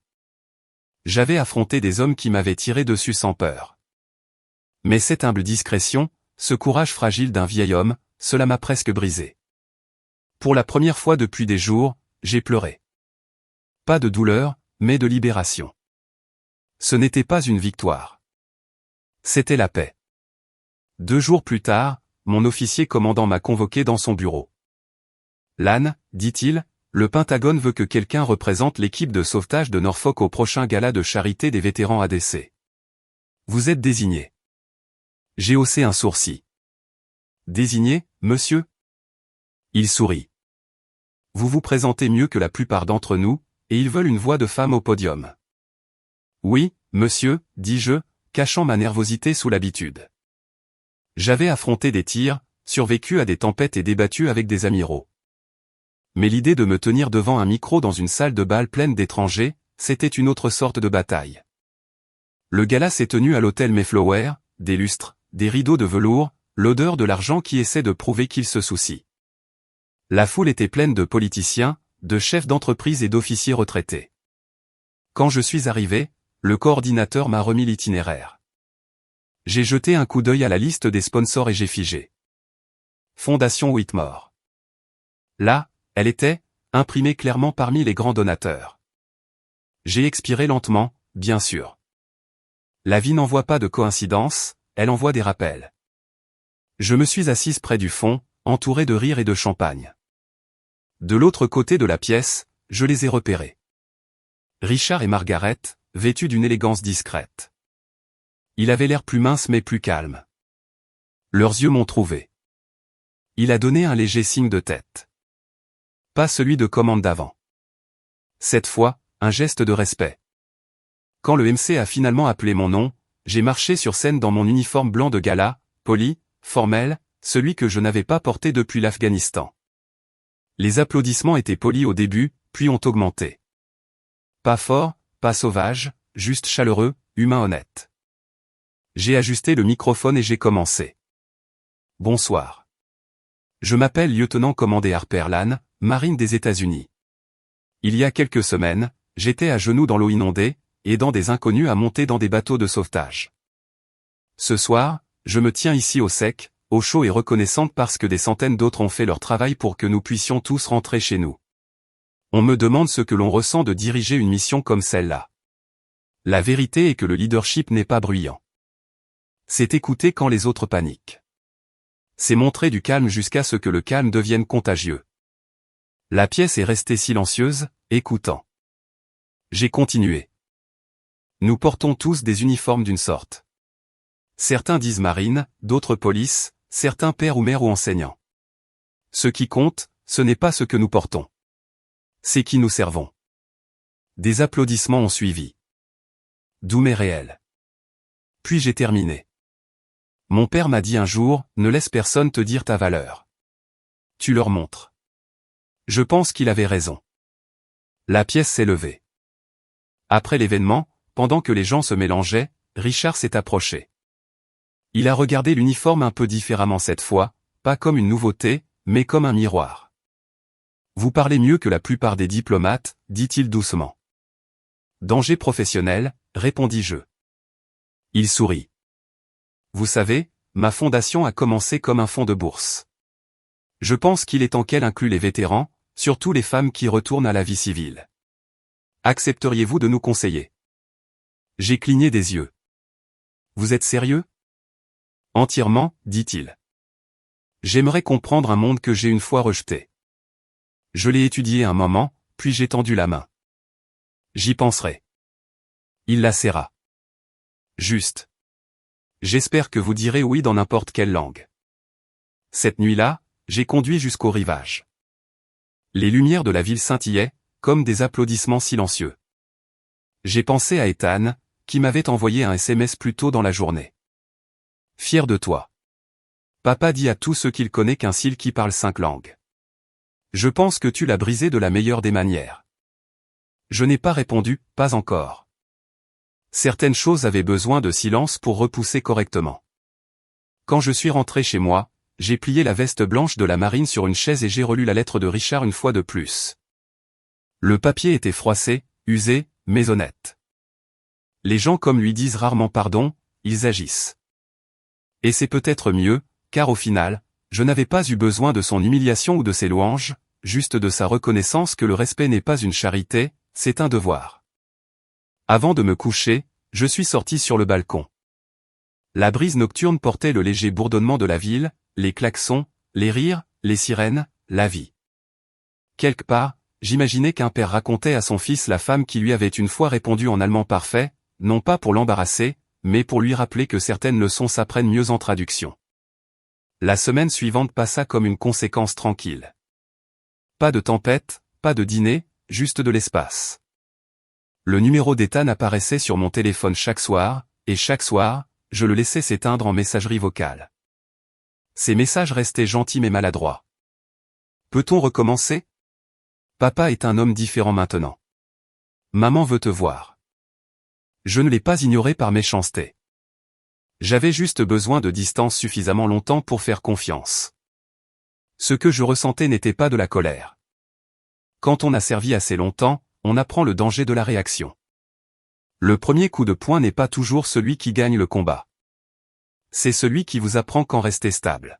J'avais affronté des hommes qui m'avaient tiré dessus sans peur. Mais cette humble discrétion, ce courage fragile d'un vieil homme, cela m'a presque brisé. Pour la première fois depuis des jours, j'ai pleuré. Pas de douleur, mais de libération. Ce n'était pas une victoire. C'était la paix. 2 jours plus tard, mon officier commandant m'a convoqué dans son bureau. Lane, dit-il, le Pentagone veut que quelqu'un représente l'équipe de sauvetage de Norfolk au prochain gala de charité des vétérans ADC. Vous êtes désigné. J'ai haussé un sourcil. Désigné, monsieur? Il sourit. Vous vous présentez mieux que la plupart d'entre nous, et ils veulent une voix de femme au podium. Oui, monsieur, dis-je, cachant ma nervosité sous l'habitude. J'avais affronté des tirs, survécu à des tempêtes et débattu avec des amiraux. Mais l'idée de me tenir devant un micro dans une salle de bal pleine d'étrangers, c'était une autre sorte de bataille. Le gala s'est tenu à l'hôtel Mayflower, des lustres, des rideaux de velours, l'odeur de l'argent qui essaie de prouver qu'il se soucie. La foule était pleine de politiciens, de chefs d'entreprise et d'officiers retraités. Quand je suis arrivé, le coordinateur m'a remis l'itinéraire. J'ai jeté un coup d'œil à la liste des sponsors et j'ai figé. Fondation Whitmore. Là, elle était, imprimé clairement parmi les grands donateurs. J'ai expiré lentement, bien sûr. La vie n'envoie pas de coïncidences, elle envoie des rappels. Je me suis assise près du fond, entouré de rires et de champagne. De l'autre côté de la pièce, je les ai repérés. Richard et Margaret, vêtus d'une élégance discrète. Il avait l'air plus mince mais plus calme. Leurs yeux m'ont trouvé. Il a donné un léger signe de tête. Pas celui de commande d'avant. Cette fois, un geste de respect. Quand le MC a finalement appelé mon nom, j'ai marché sur scène dans mon uniforme blanc de gala, poli, formel, celui que je n'avais pas porté depuis l'Afghanistan. Les applaudissements étaient polis au début, puis ont augmenté. Pas fort, pas sauvage, juste chaleureux, humain honnête. J'ai ajusté le microphone et j'ai commencé. Bonsoir. Je m'appelle lieutenant-commandé Harper Lane, marine des États-Unis. Il y a quelques semaines, j'étais à genoux dans l'eau inondée, aidant des inconnus à monter dans des bateaux de sauvetage. Ce soir, je me tiens ici au sec, au chaud et reconnaissante parce que des centaines d'autres ont fait leur travail pour que nous puissions tous rentrer chez nous. On me demande ce que l'on ressent de diriger une mission comme celle-là. La vérité est que le leadership n'est pas bruyant. C'est écouter quand les autres paniquent. C'est montrer du calme jusqu'à ce que le calme devienne contagieux. La pièce est restée silencieuse, écoutant. J'ai continué. Nous portons tous des uniformes d'une sorte. Certains disent marine, d'autres police, certains pères ou mères ou enseignants. Ce qui compte, ce n'est pas ce que nous portons. C'est qui nous servons. Des applaudissements ont suivi. Doux mais réels. Puis j'ai terminé. Mon père m'a dit un jour, ne laisse personne te dire ta valeur. Tu leur montres. Je pense qu'il avait raison. La pièce s'est levée. Après l'événement, pendant que les gens se mélangeaient, Richard s'est approché. Il a regardé l'uniforme un peu différemment cette fois, pas comme une nouveauté, mais comme un miroir. Vous parlez mieux que la plupart des diplomates, dit-il doucement. Danger professionnel, répondis-je. Il sourit. Vous savez, ma fondation a commencé comme un fonds de bourse. Je pense qu'il est temps qu'elle inclue les vétérans, surtout les femmes qui retournent à la vie civile. Accepteriez-vous de nous conseiller? J'ai cligné des yeux. Vous êtes sérieux? Entièrement, dit-il. J'aimerais comprendre un monde que j'ai une fois rejeté. Je l'ai étudié un moment, puis j'ai tendu la main. J'y penserai. Il la serra. Juste. J'espère que vous direz oui dans n'importe quelle langue. Cette nuit-là, j'ai conduit jusqu'au rivage. Les lumières de la ville scintillaient, comme des applaudissements silencieux. J'ai pensé à Ethan, qui m'avait envoyé un SMS plus tôt dans la journée. Fier de toi. Papa dit à tous ceux qu'il connaît qu'un cil qui parle 5 langues. Je pense que tu l'as brisé de la meilleure des manières. Je n'ai pas répondu, pas encore. Certaines choses avaient besoin de silence pour repousser correctement. Quand je suis rentré chez moi, j'ai plié la veste blanche de la marine sur une chaise et j'ai relu la lettre de Richard une fois de plus. Le papier était froissé, usé, mais honnête. Les gens comme lui disent rarement pardon, ils agissent. Et c'est peut-être mieux, car au final, je n'avais pas eu besoin de son humiliation ou de ses louanges, juste de sa reconnaissance que le respect n'est pas une charité, c'est un devoir. Avant de me coucher, je suis sorti sur le balcon. La brise nocturne portait le léger bourdonnement de la ville, les klaxons, les rires, les sirènes, la vie. Quelque part, j'imaginais qu'un père racontait à son fils la femme qui lui avait une fois répondu en allemand parfait, non pas pour l'embarrasser, mais pour lui rappeler que certaines leçons s'apprennent mieux en traduction. La semaine suivante passa comme une conséquence tranquille. Pas de tempête, pas de dîner, juste de l'espace. Le numéro d'Ethan apparaissait sur mon téléphone chaque soir, et chaque soir, je le laissais s'éteindre en messagerie vocale. Ces messages restaient gentils mais maladroits. Peut-on recommencer? Papa est un homme différent maintenant. Maman veut te voir. Je ne l'ai pas ignoré par méchanceté. J'avais juste besoin de distance suffisamment longtemps pour faire confiance. Ce que je ressentais n'était pas de la colère. Quand on a servi assez longtemps, on apprend le danger de la réaction. Le premier coup de poing n'est pas toujours celui qui gagne le combat. C'est celui qui vous apprend quand rester stable.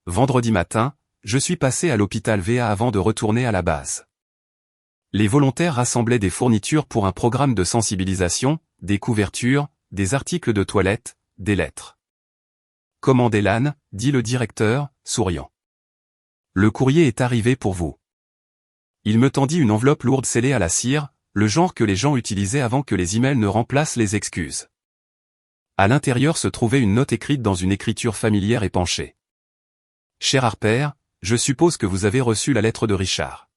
Vendredi matin, je suis passé à l'hôpital VA avant de retourner à la base. Les volontaires rassemblaient des fournitures pour un programme de sensibilisation, des couvertures, des articles de toilette, des lettres. « Commandez l'âne », dit le directeur, souriant. « Le courrier est arrivé pour vous. » Il me tendit une enveloppe lourde scellée à la cire, le genre que les gens utilisaient avant que les emails ne remplacent les excuses. À l'intérieur se trouvait une note écrite dans une écriture familière et penchée. « Cher Harper, je suppose que vous avez reçu la lettre de Richard.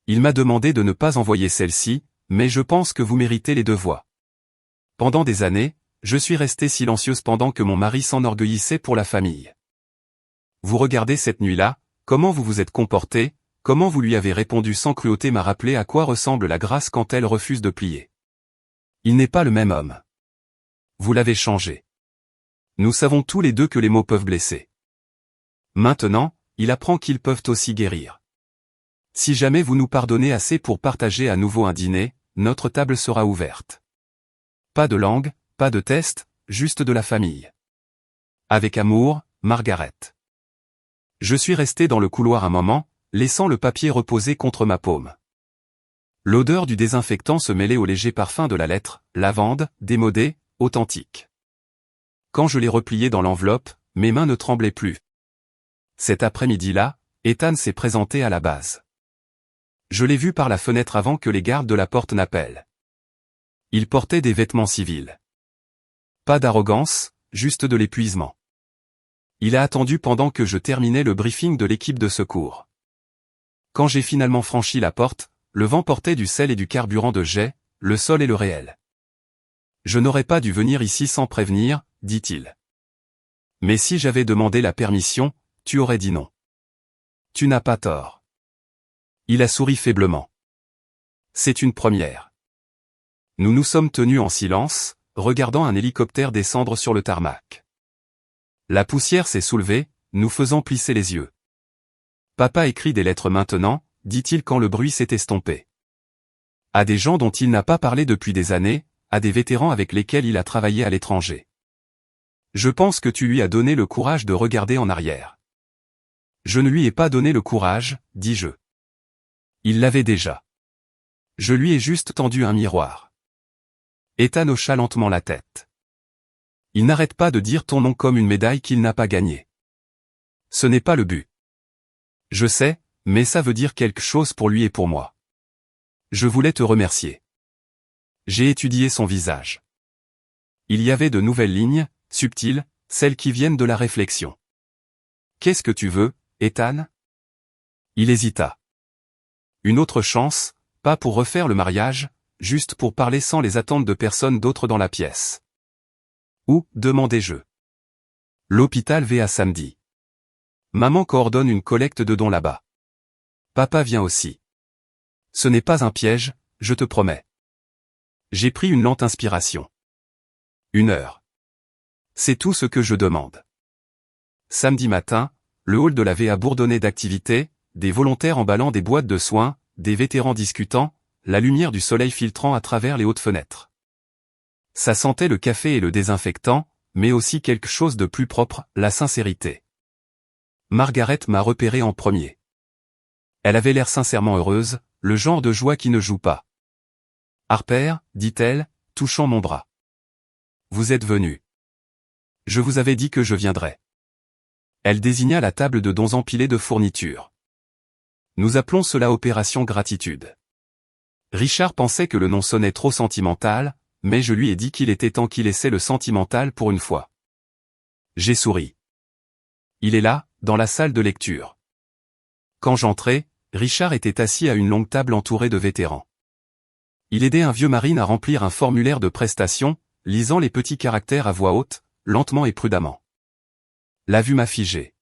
Il m'a demandé de ne pas envoyer celle-ci, mais je pense que vous méritez les deux voix. Pendant des années, je suis restée silencieuse pendant que mon mari s'enorgueillissait pour la famille. Vous regardez cette nuit-là, comment vous vous êtes comporté, comment vous lui avez répondu sans cruauté m'a rappelé à quoi ressemble la grâce quand elle refuse de plier. Il n'est pas le même homme. Vous l'avez changé. Nous savons tous les deux que les mots peuvent blesser. Maintenant, il apprend qu'ils peuvent aussi guérir. Si jamais vous nous pardonnez assez pour partager à nouveau un dîner, notre table sera ouverte. Pas de langue, pas de test, juste de la famille. Avec amour, Margaret. Je suis resté dans le couloir un moment, laissant le papier reposer contre ma paume. L'odeur du désinfectant se mêlait au léger parfum de la lettre, lavande, démodée, authentique. Quand je l'ai replié dans l'enveloppe, mes mains ne tremblaient plus. Cet après-midi-là, Ethan s'est présenté à la base. Je l'ai vu par la fenêtre avant que les gardes de la porte n'appellent. Il portait des vêtements civils. Pas d'arrogance, juste de l'épuisement. Il a attendu pendant que je terminais le briefing de l'équipe de secours. Quand j'ai finalement franchi la porte, le vent portait du sel et du carburant de jet, le sol et le réel. Je n'aurais pas dû venir ici sans prévenir, dit-il. Mais si j'avais demandé la permission, tu aurais dit non. Tu n'as pas tort. Il a souri faiblement. C'est une première. Nous nous sommes tenus en silence, regardant un hélicoptère descendre sur le tarmac. La poussière s'est soulevée, nous faisant plisser les yeux. Papa écrit des lettres maintenant, dit-il quand le bruit s'est estompé. À des gens dont il n'a pas parlé depuis des années, à des vétérans avec lesquels il a travaillé à l'étranger. Je pense que tu lui as donné le courage de regarder en arrière. Je ne lui ai pas donné le courage, dis-je. Il l'avait déjà. Je lui ai juste tendu un miroir. Ethan hocha lentement la tête. Il n'arrête pas de dire ton nom comme une médaille qu'il n'a pas gagnée. Ce n'est pas le but. Je sais, mais ça veut dire quelque chose pour lui et pour moi. Je voulais te remercier. J'ai étudié son visage. Il y avait de nouvelles lignes, subtiles, celles qui viennent de la réflexion. Qu'est-ce que tu veux, Ethan? Il hésita. Une autre chance, pas pour refaire le mariage, juste pour parler sans les attentes de personne d'autre dans la pièce. Où, demandai-je. L'hôpital VA samedi. Maman coordonne une collecte de dons là-bas. Papa vient aussi. Ce n'est pas un piège, je te promets. J'ai pris une lente inspiration. 1 heure. C'est tout ce que je demande. Samedi matin, le hall de la VA bourdonnait d'activités, des volontaires emballant des boîtes de soins, des vétérans discutant, la lumière du soleil filtrant à travers les hautes fenêtres. Ça sentait le café et le désinfectant, mais aussi quelque chose de plus propre, la sincérité. Margaret m'a repéré en premier. Elle avait l'air sincèrement heureuse, le genre de joie qui ne joue pas. Harper, dit-elle, touchant mon bras. Vous êtes venu. Je vous avais dit que je viendrais. Elle désigna la table de dons empilée de fournitures. Nous appelons cela Opération Gratitude. Richard pensait que le nom sonnait trop sentimental, mais je lui ai dit qu'il était temps qu'il essaie le sentimental pour une fois. J'ai souri. Il est là, dans la salle de lecture. Quand j'entrai, Richard était assis à une longue table entourée de vétérans. Il aidait un vieux marine à remplir un formulaire de prestation, lisant les petits caractères à voix haute, lentement et prudemment. La vue m'a figé.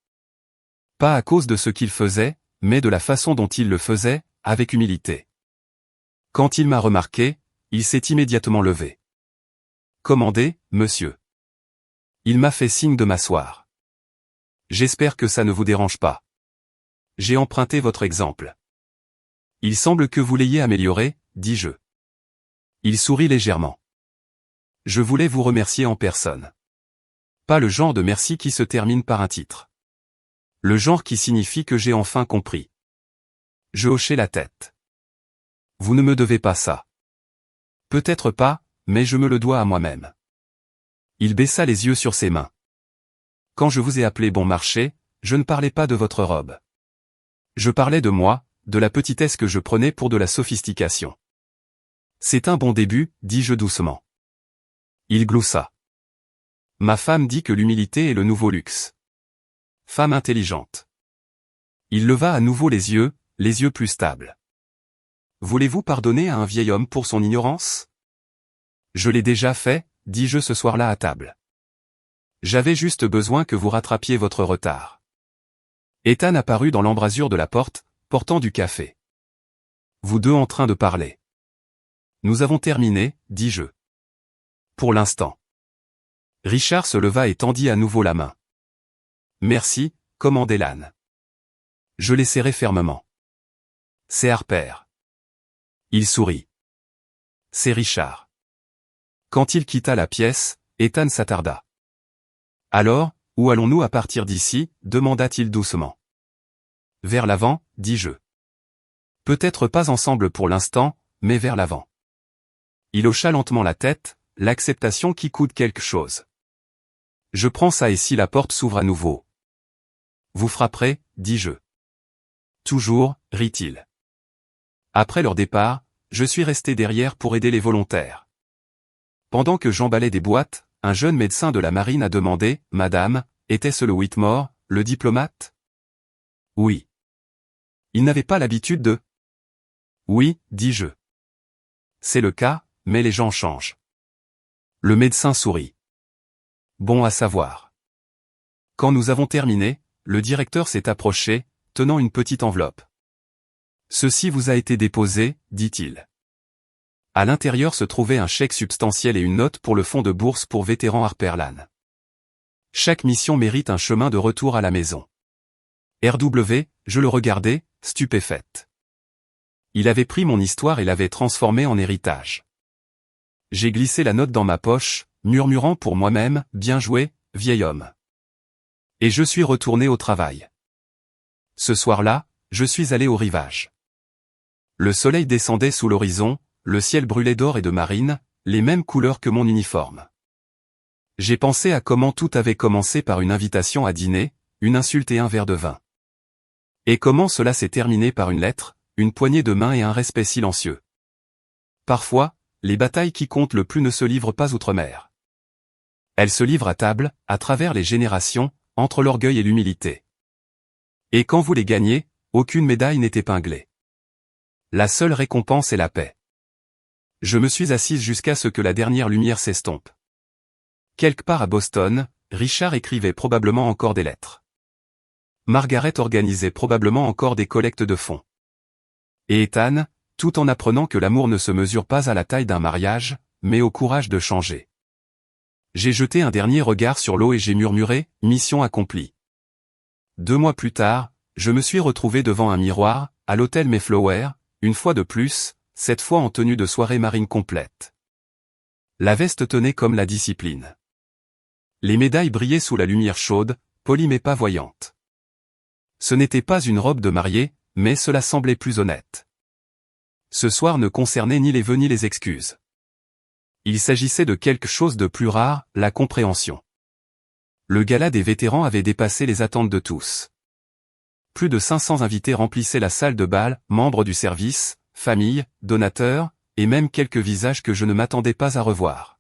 Pas à cause de ce qu'il faisait, mais de la façon dont il le faisait, avec humilité. Quand il m'a remarqué, il s'est immédiatement levé. Commandez, monsieur. Il m'a fait signe de m'asseoir. J'espère que ça ne vous dérange pas. J'ai emprunté votre exemple. Il semble que vous l'ayez amélioré, dis-je. Il sourit légèrement. Je voulais vous remercier en personne. Pas le genre de merci qui se termine par un titre. Le genre qui signifie que j'ai enfin compris. Je hochai la tête. Vous ne me devez pas ça. Peut-être pas, mais je me le dois à moi-même. Il baissa les yeux sur ses mains. Quand je vous ai appelé bon marché, je ne parlais pas de votre robe. Je parlais de moi, de la petitesse que je prenais pour de la sophistication. C'est un bon début, dis-je doucement. Il gloussa. Ma femme dit que l'humilité est le nouveau luxe. Femme intelligente. Il leva à nouveau les yeux plus stables. Voulez-vous pardonner à un vieil homme pour son ignorance? Je l'ai déjà fait, dis-je ce soir-là à table. J'avais juste besoin que vous rattrapiez votre retard. Ethan apparut dans l'embrasure de la porte, portant du café. Vous deux en train de parler. Nous avons terminé, dis-je. Pour l'instant. Richard se leva et tendit à nouveau la main. Merci, commandait l'âne. Je l'ai serré fermement. C'est Harper. Il sourit. C'est Richard. Quand il quitta la pièce, Ethan s'attarda. Alors, où allons-nous à partir d'ici, demanda-t-il doucement. Vers l'avant, dis-je. Peut-être pas ensemble pour l'instant, mais vers l'avant. Il hocha lentement la tête, l'acceptation qui coûte quelque chose. Je prends ça et si la porte s'ouvre à nouveau. Vous frapperez, dis-je. Toujours, rit-il. Après leur départ, je suis resté derrière pour aider les volontaires. Pendant que j'emballais des boîtes, un jeune médecin de la marine a demandé, « Madame, était-ce le Whitmore, le diplomate ?» Oui. Il n'avait pas l'habitude de... Oui, dis-je. C'est le cas, mais les gens changent. Le médecin sourit. Bon à savoir. Quand nous avons terminé, le directeur s'est approché, tenant une petite enveloppe. Ceci vous a été déposé, dit-il. À l'intérieur se trouvait un chèque substantiel et une note pour le fonds de bourse pour vétérans Harperlan. Chaque mission mérite un chemin de retour à la maison. RW, je le regardais, stupéfaite. Il avait pris mon histoire et l'avait transformée en héritage. J'ai glissé la note dans ma poche, murmurant pour moi-même, bien joué, vieil homme. Et je suis retourné au travail. Ce soir-là, je suis allé au rivage. Le soleil descendait sous l'horizon, le ciel brûlait d'or et de marine, les mêmes couleurs que mon uniforme. J'ai pensé à comment tout avait commencé par une invitation à dîner, une insulte et un verre de vin. Et comment cela s'est terminé par une lettre, une poignée de main et un respect silencieux. Parfois, les batailles qui comptent le plus ne se livrent pas outre-mer. Elles se livrent à table, à travers les générations, entre l'orgueil et l'humilité. Et quand vous les gagnez, aucune médaille n'est épinglée. La seule récompense est la paix. Je me suis assise jusqu'à ce que la dernière lumière s'estompe. Quelque part à Boston, Richard écrivait probablement encore des lettres. Margaret organisait probablement encore des collectes de fonds. Et Ethan, tout en apprenant que l'amour ne se mesure pas à la taille d'un mariage, mais au courage de changer. J'ai jeté un dernier regard sur l'eau et j'ai murmuré, mission accomplie. 2 mois plus tard, je me suis retrouvé devant un miroir, à l'hôtel Mayflower, une fois de plus, cette fois en tenue de soirée marine complète. La veste tenait comme la discipline. Les médailles brillaient sous la lumière chaude, polies mais pas voyantes. Ce n'était pas une robe de mariée, mais cela semblait plus honnête. Ce soir ne concernait ni les vœux ni les excuses. Il s'agissait de quelque chose de plus rare, la compréhension. Le gala des vétérans avait dépassé les attentes de tous. Plus de 500 invités remplissaient la salle de bal, membres du service, familles, donateurs, et même quelques visages que je ne m'attendais pas à revoir.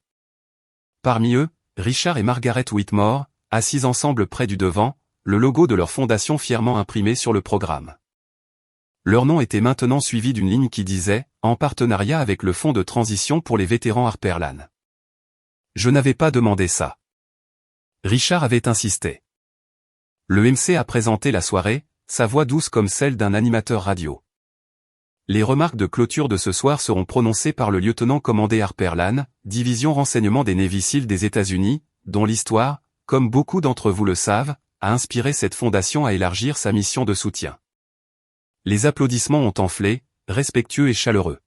Parmi eux, Richard et Margaret Whitmore, assis ensemble près du devant, le logo de leur fondation fièrement imprimé sur le programme. Leur nom était maintenant suivi d'une ligne qui disait « En partenariat avec le Fonds de transition pour les vétérans Harperlan ». Je n'avais pas demandé ça. Richard avait insisté. Le MC a présenté la soirée, sa voix douce comme celle d'un animateur radio. Les remarques de clôture de ce soir seront prononcées par le lieutenant-commandé Harperlan, division renseignement des Navy SEAL des États-Unis, dont l'histoire, comme beaucoup d'entre vous le savent, a inspiré cette fondation à élargir sa mission de soutien. Les applaudissements ont enflé, respectueux et chaleureux.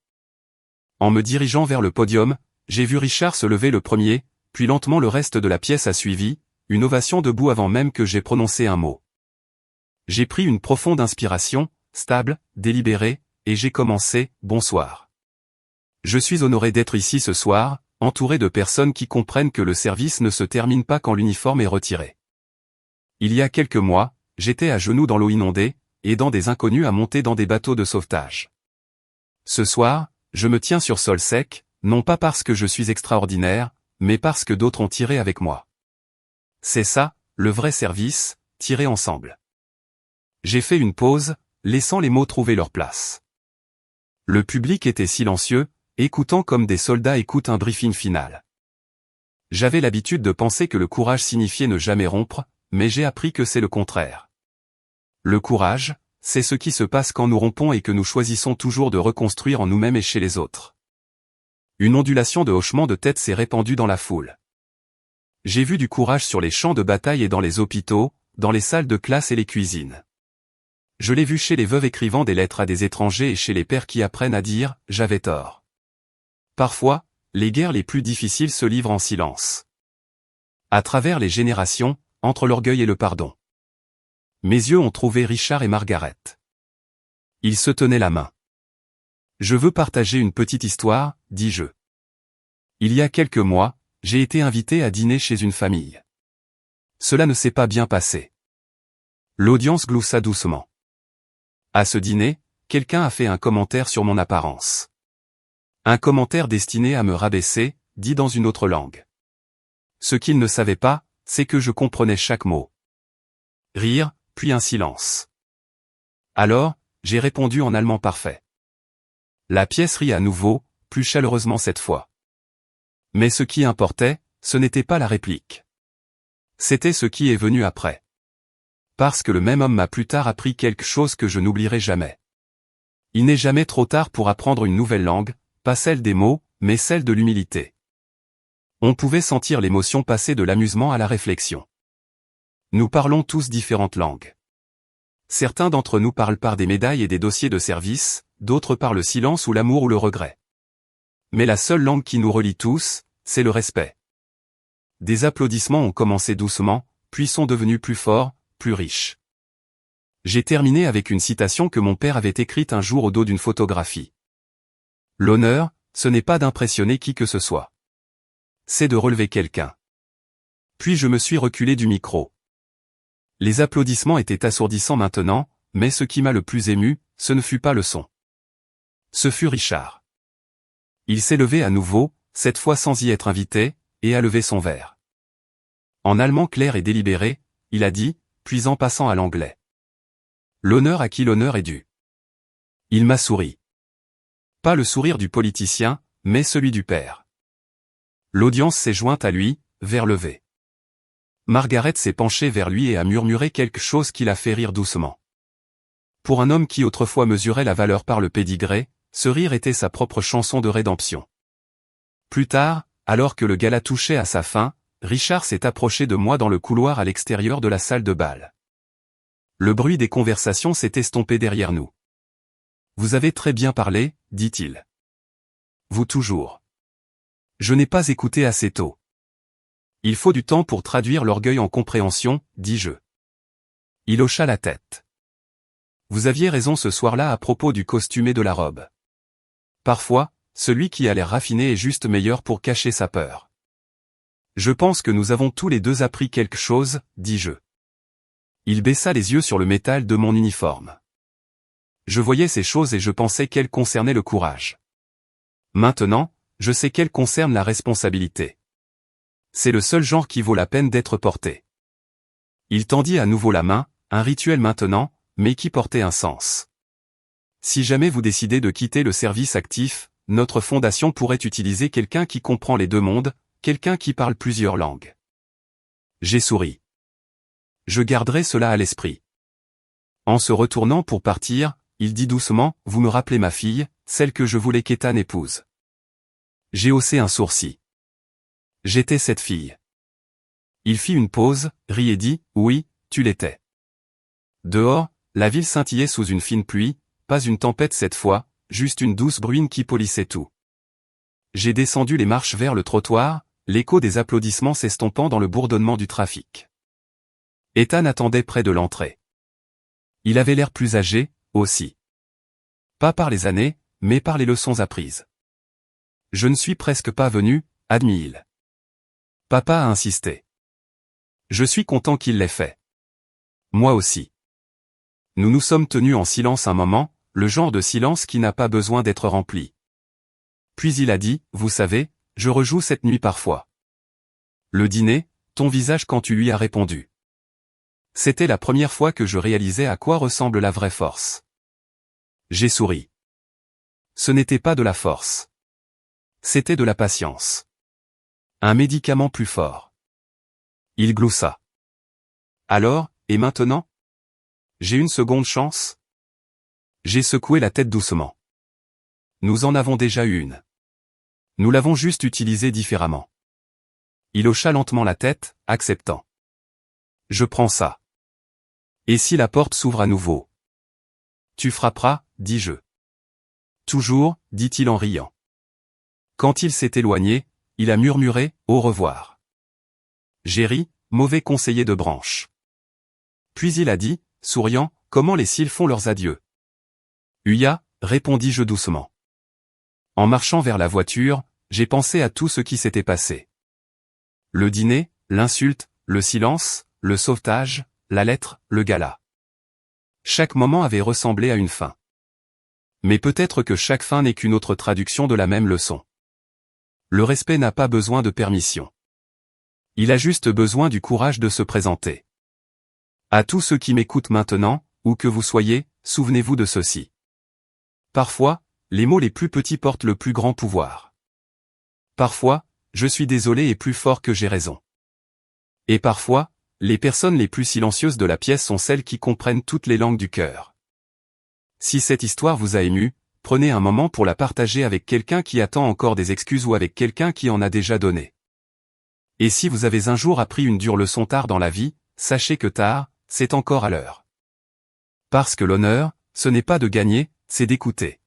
En me dirigeant vers le podium, j'ai vu Richard se lever le premier, puis lentement le reste de la pièce a suivi, une ovation debout avant même que j'aie prononcé un mot. J'ai pris une profonde inspiration, stable, délibérée, et j'ai commencé, bonsoir. Je suis honoré d'être ici ce soir, entouré de personnes qui comprennent que le service ne se termine pas quand l'uniforme est retiré. Il y a quelques mois, j'étais à genoux dans l'eau inondée, aidant des inconnus à monter dans des bateaux de sauvetage. Ce soir, je me tiens sur sol sec, non pas parce que je suis extraordinaire, mais parce que d'autres ont tiré avec moi. C'est ça, le vrai service, tirer ensemble. J'ai fait une pause, laissant les mots trouver leur place. Le public était silencieux, écoutant comme des soldats écoutent un briefing final. J'avais l'habitude de penser que le courage signifiait ne jamais rompre, mais j'ai appris que c'est le contraire. Le courage, c'est ce qui se passe quand nous rompons et que nous choisissons toujours de reconstruire en nous-mêmes et chez les autres. Une ondulation de hochement de tête s'est répandue dans la foule. J'ai vu du courage sur les champs de bataille et dans les hôpitaux, dans les salles de classe et les cuisines. Je l'ai vu chez les veuves écrivant des lettres à des étrangers et chez les pères qui apprennent à dire « j'avais tort ». Parfois, les guerres les plus difficiles se livrent en silence. À travers les générations, entre l'orgueil et le pardon. Mes yeux ont trouvé Richard et Margaret. Ils se tenaient la main. Je veux partager une petite histoire, dis-je. Il y a quelques mois, j'ai été invité à dîner chez une famille. Cela ne s'est pas bien passé. L'audience gloussa doucement. À ce dîner, quelqu'un a fait un commentaire sur mon apparence. Un commentaire destiné à me rabaisser, dit dans une autre langue. Ce qu'il ne savait pas, c'est que je comprenais chaque mot. Rire, puis un silence. Alors, j'ai répondu en allemand parfait. La pièce rit à nouveau, plus chaleureusement cette fois. Mais ce qui importait, ce n'était pas la réplique. C'était ce qui est venu après. Parce que le même homme m'a plus tard appris quelque chose que je n'oublierai jamais. Il n'est jamais trop tard pour apprendre une nouvelle langue, pas celle des mots, mais celle de l'humilité. On pouvait sentir l'émotion passer de l'amusement à la réflexion. Nous parlons tous différentes langues. Certains d'entre nous parlent par des médailles et des dossiers de service, d'autres par le silence ou l'amour ou le regret. Mais la seule langue qui nous relie tous, c'est le respect. Des applaudissements ont commencé doucement, puis sont devenus plus forts, plus riches. J'ai terminé avec une citation que mon père avait écrite un jour au dos d'une photographie. L'honneur, ce n'est pas d'impressionner qui que ce soit. C'est de relever quelqu'un. Puis je me suis reculé du micro. Les applaudissements étaient assourdissants maintenant, mais ce qui m'a le plus ému, ce ne fut pas le son. Ce fut Richard. Il s'est levé à nouveau, cette fois sans y être invité, et a levé son verre. En allemand clair et délibéré, il a dit, puis en passant à l'anglais. L'honneur à qui l'honneur est dû. Il m'a souri. Pas le sourire du politicien, mais celui du père. L'audience s'est jointe à lui, vers levé. Margaret s'est penchée vers lui et a murmuré quelque chose qui l'a fait rire doucement. Pour un homme qui autrefois mesurait la valeur par le pédigré, ce rire était sa propre chanson de rédemption. Plus tard, alors que le gala touchait à sa fin, Richard s'est approché de moi dans le couloir à l'extérieur de la salle de bal. Le bruit des conversations s'est estompé derrière nous. « Vous avez très bien parlé, dit-il. Vous toujours. Je n'ai pas écouté assez tôt. Il faut du temps pour traduire l'orgueil en compréhension, dis-je. Il hocha la tête. Vous aviez raison ce soir-là à propos du costume et de la robe. Parfois, celui qui a l'air raffiné est juste meilleur pour cacher sa peur. Je pense que nous avons tous les deux appris quelque chose, dis-je. Il baissa les yeux sur le métal de mon uniforme. Je voyais ces choses et je pensais qu'elles concernaient le courage. Maintenant, je sais qu'elles concernent la responsabilité. C'est le seul genre qui vaut la peine d'être porté. Il tendit à nouveau la main, un rituel maintenant, mais qui portait un sens. Si jamais vous décidez de quitter le service actif, notre fondation pourrait utiliser quelqu'un qui comprend les deux mondes, quelqu'un qui parle plusieurs langues. J'ai souri. Je garderai cela à l'esprit. En se retournant pour partir, il dit doucement, « Vous me rappelez ma fille, celle que je voulais qu'Ethan épouse. » J'ai haussé un sourcil. J'étais cette fille. Il fit une pause, rit et dit, « Oui, tu l'étais. » Dehors, la ville scintillait sous une fine pluie, pas une tempête cette fois, juste une douce bruine qui polissait tout. J'ai descendu les marches vers le trottoir, l'écho des applaudissements s'estompant dans le bourdonnement du trafic. Ethan attendait près de l'entrée. Il avait l'air plus âgé, aussi. Pas par les années, mais par les leçons apprises. Je ne suis presque pas venu, admit-il. Papa a insisté. Je suis content qu'il l'ait fait. Moi aussi. Nous nous sommes tenus en silence un moment, le genre de silence qui n'a pas besoin d'être rempli. Puis il a dit, vous savez, je rejoue cette nuit parfois. Le dîner, ton visage quand tu lui as répondu. C'était la première fois que je réalisais à quoi ressemble la vraie force. J'ai souri. Ce n'était pas de la force. C'était de la patience. Un médicament plus fort. Il gloussa. Alors, et maintenant? J'ai une seconde chance? J'ai secoué la tête doucement. Nous en avons déjà eu une. Nous l'avons juste utilisée différemment. Il hocha lentement la tête, acceptant. Je prends ça. Et si la porte s'ouvre à nouveau? Tu frapperas, dis-je. Toujours, dit-il en riant. Quand il s'est éloigné, il a murmuré, au revoir. J'ai ri, mauvais conseiller de branche. Puis il a dit, souriant, comment les cils font leurs adieux. Uya, répondis-je doucement. En marchant vers la voiture, j'ai pensé à tout ce qui s'était passé. Le dîner, l'insulte, le silence, le sauvetage, la lettre, le gala. Chaque moment avait ressemblé à une fin. Mais peut-être que chaque fin n'est qu'une autre traduction de la même leçon. Le respect n'a pas besoin de permission. Il a juste besoin du courage de se présenter. À tous ceux qui m'écoutent maintenant, où que vous soyez, souvenez-vous de ceci. Parfois, les mots les plus petits portent le plus grand pouvoir. Parfois, je suis désolé est plus fort que j'ai raison. Et parfois, les personnes les plus silencieuses de la pièce sont celles qui comprennent toutes les langues du cœur. Si cette histoire vous a ému, prenez un moment pour la partager avec quelqu'un qui attend encore des excuses ou avec quelqu'un qui en a déjà donné. Et si vous avez un jour appris une dure leçon tard dans la vie, sachez que tard, c'est encore à l'heure. Parce que l'honneur, ce n'est pas de gagner, c'est d'écouter.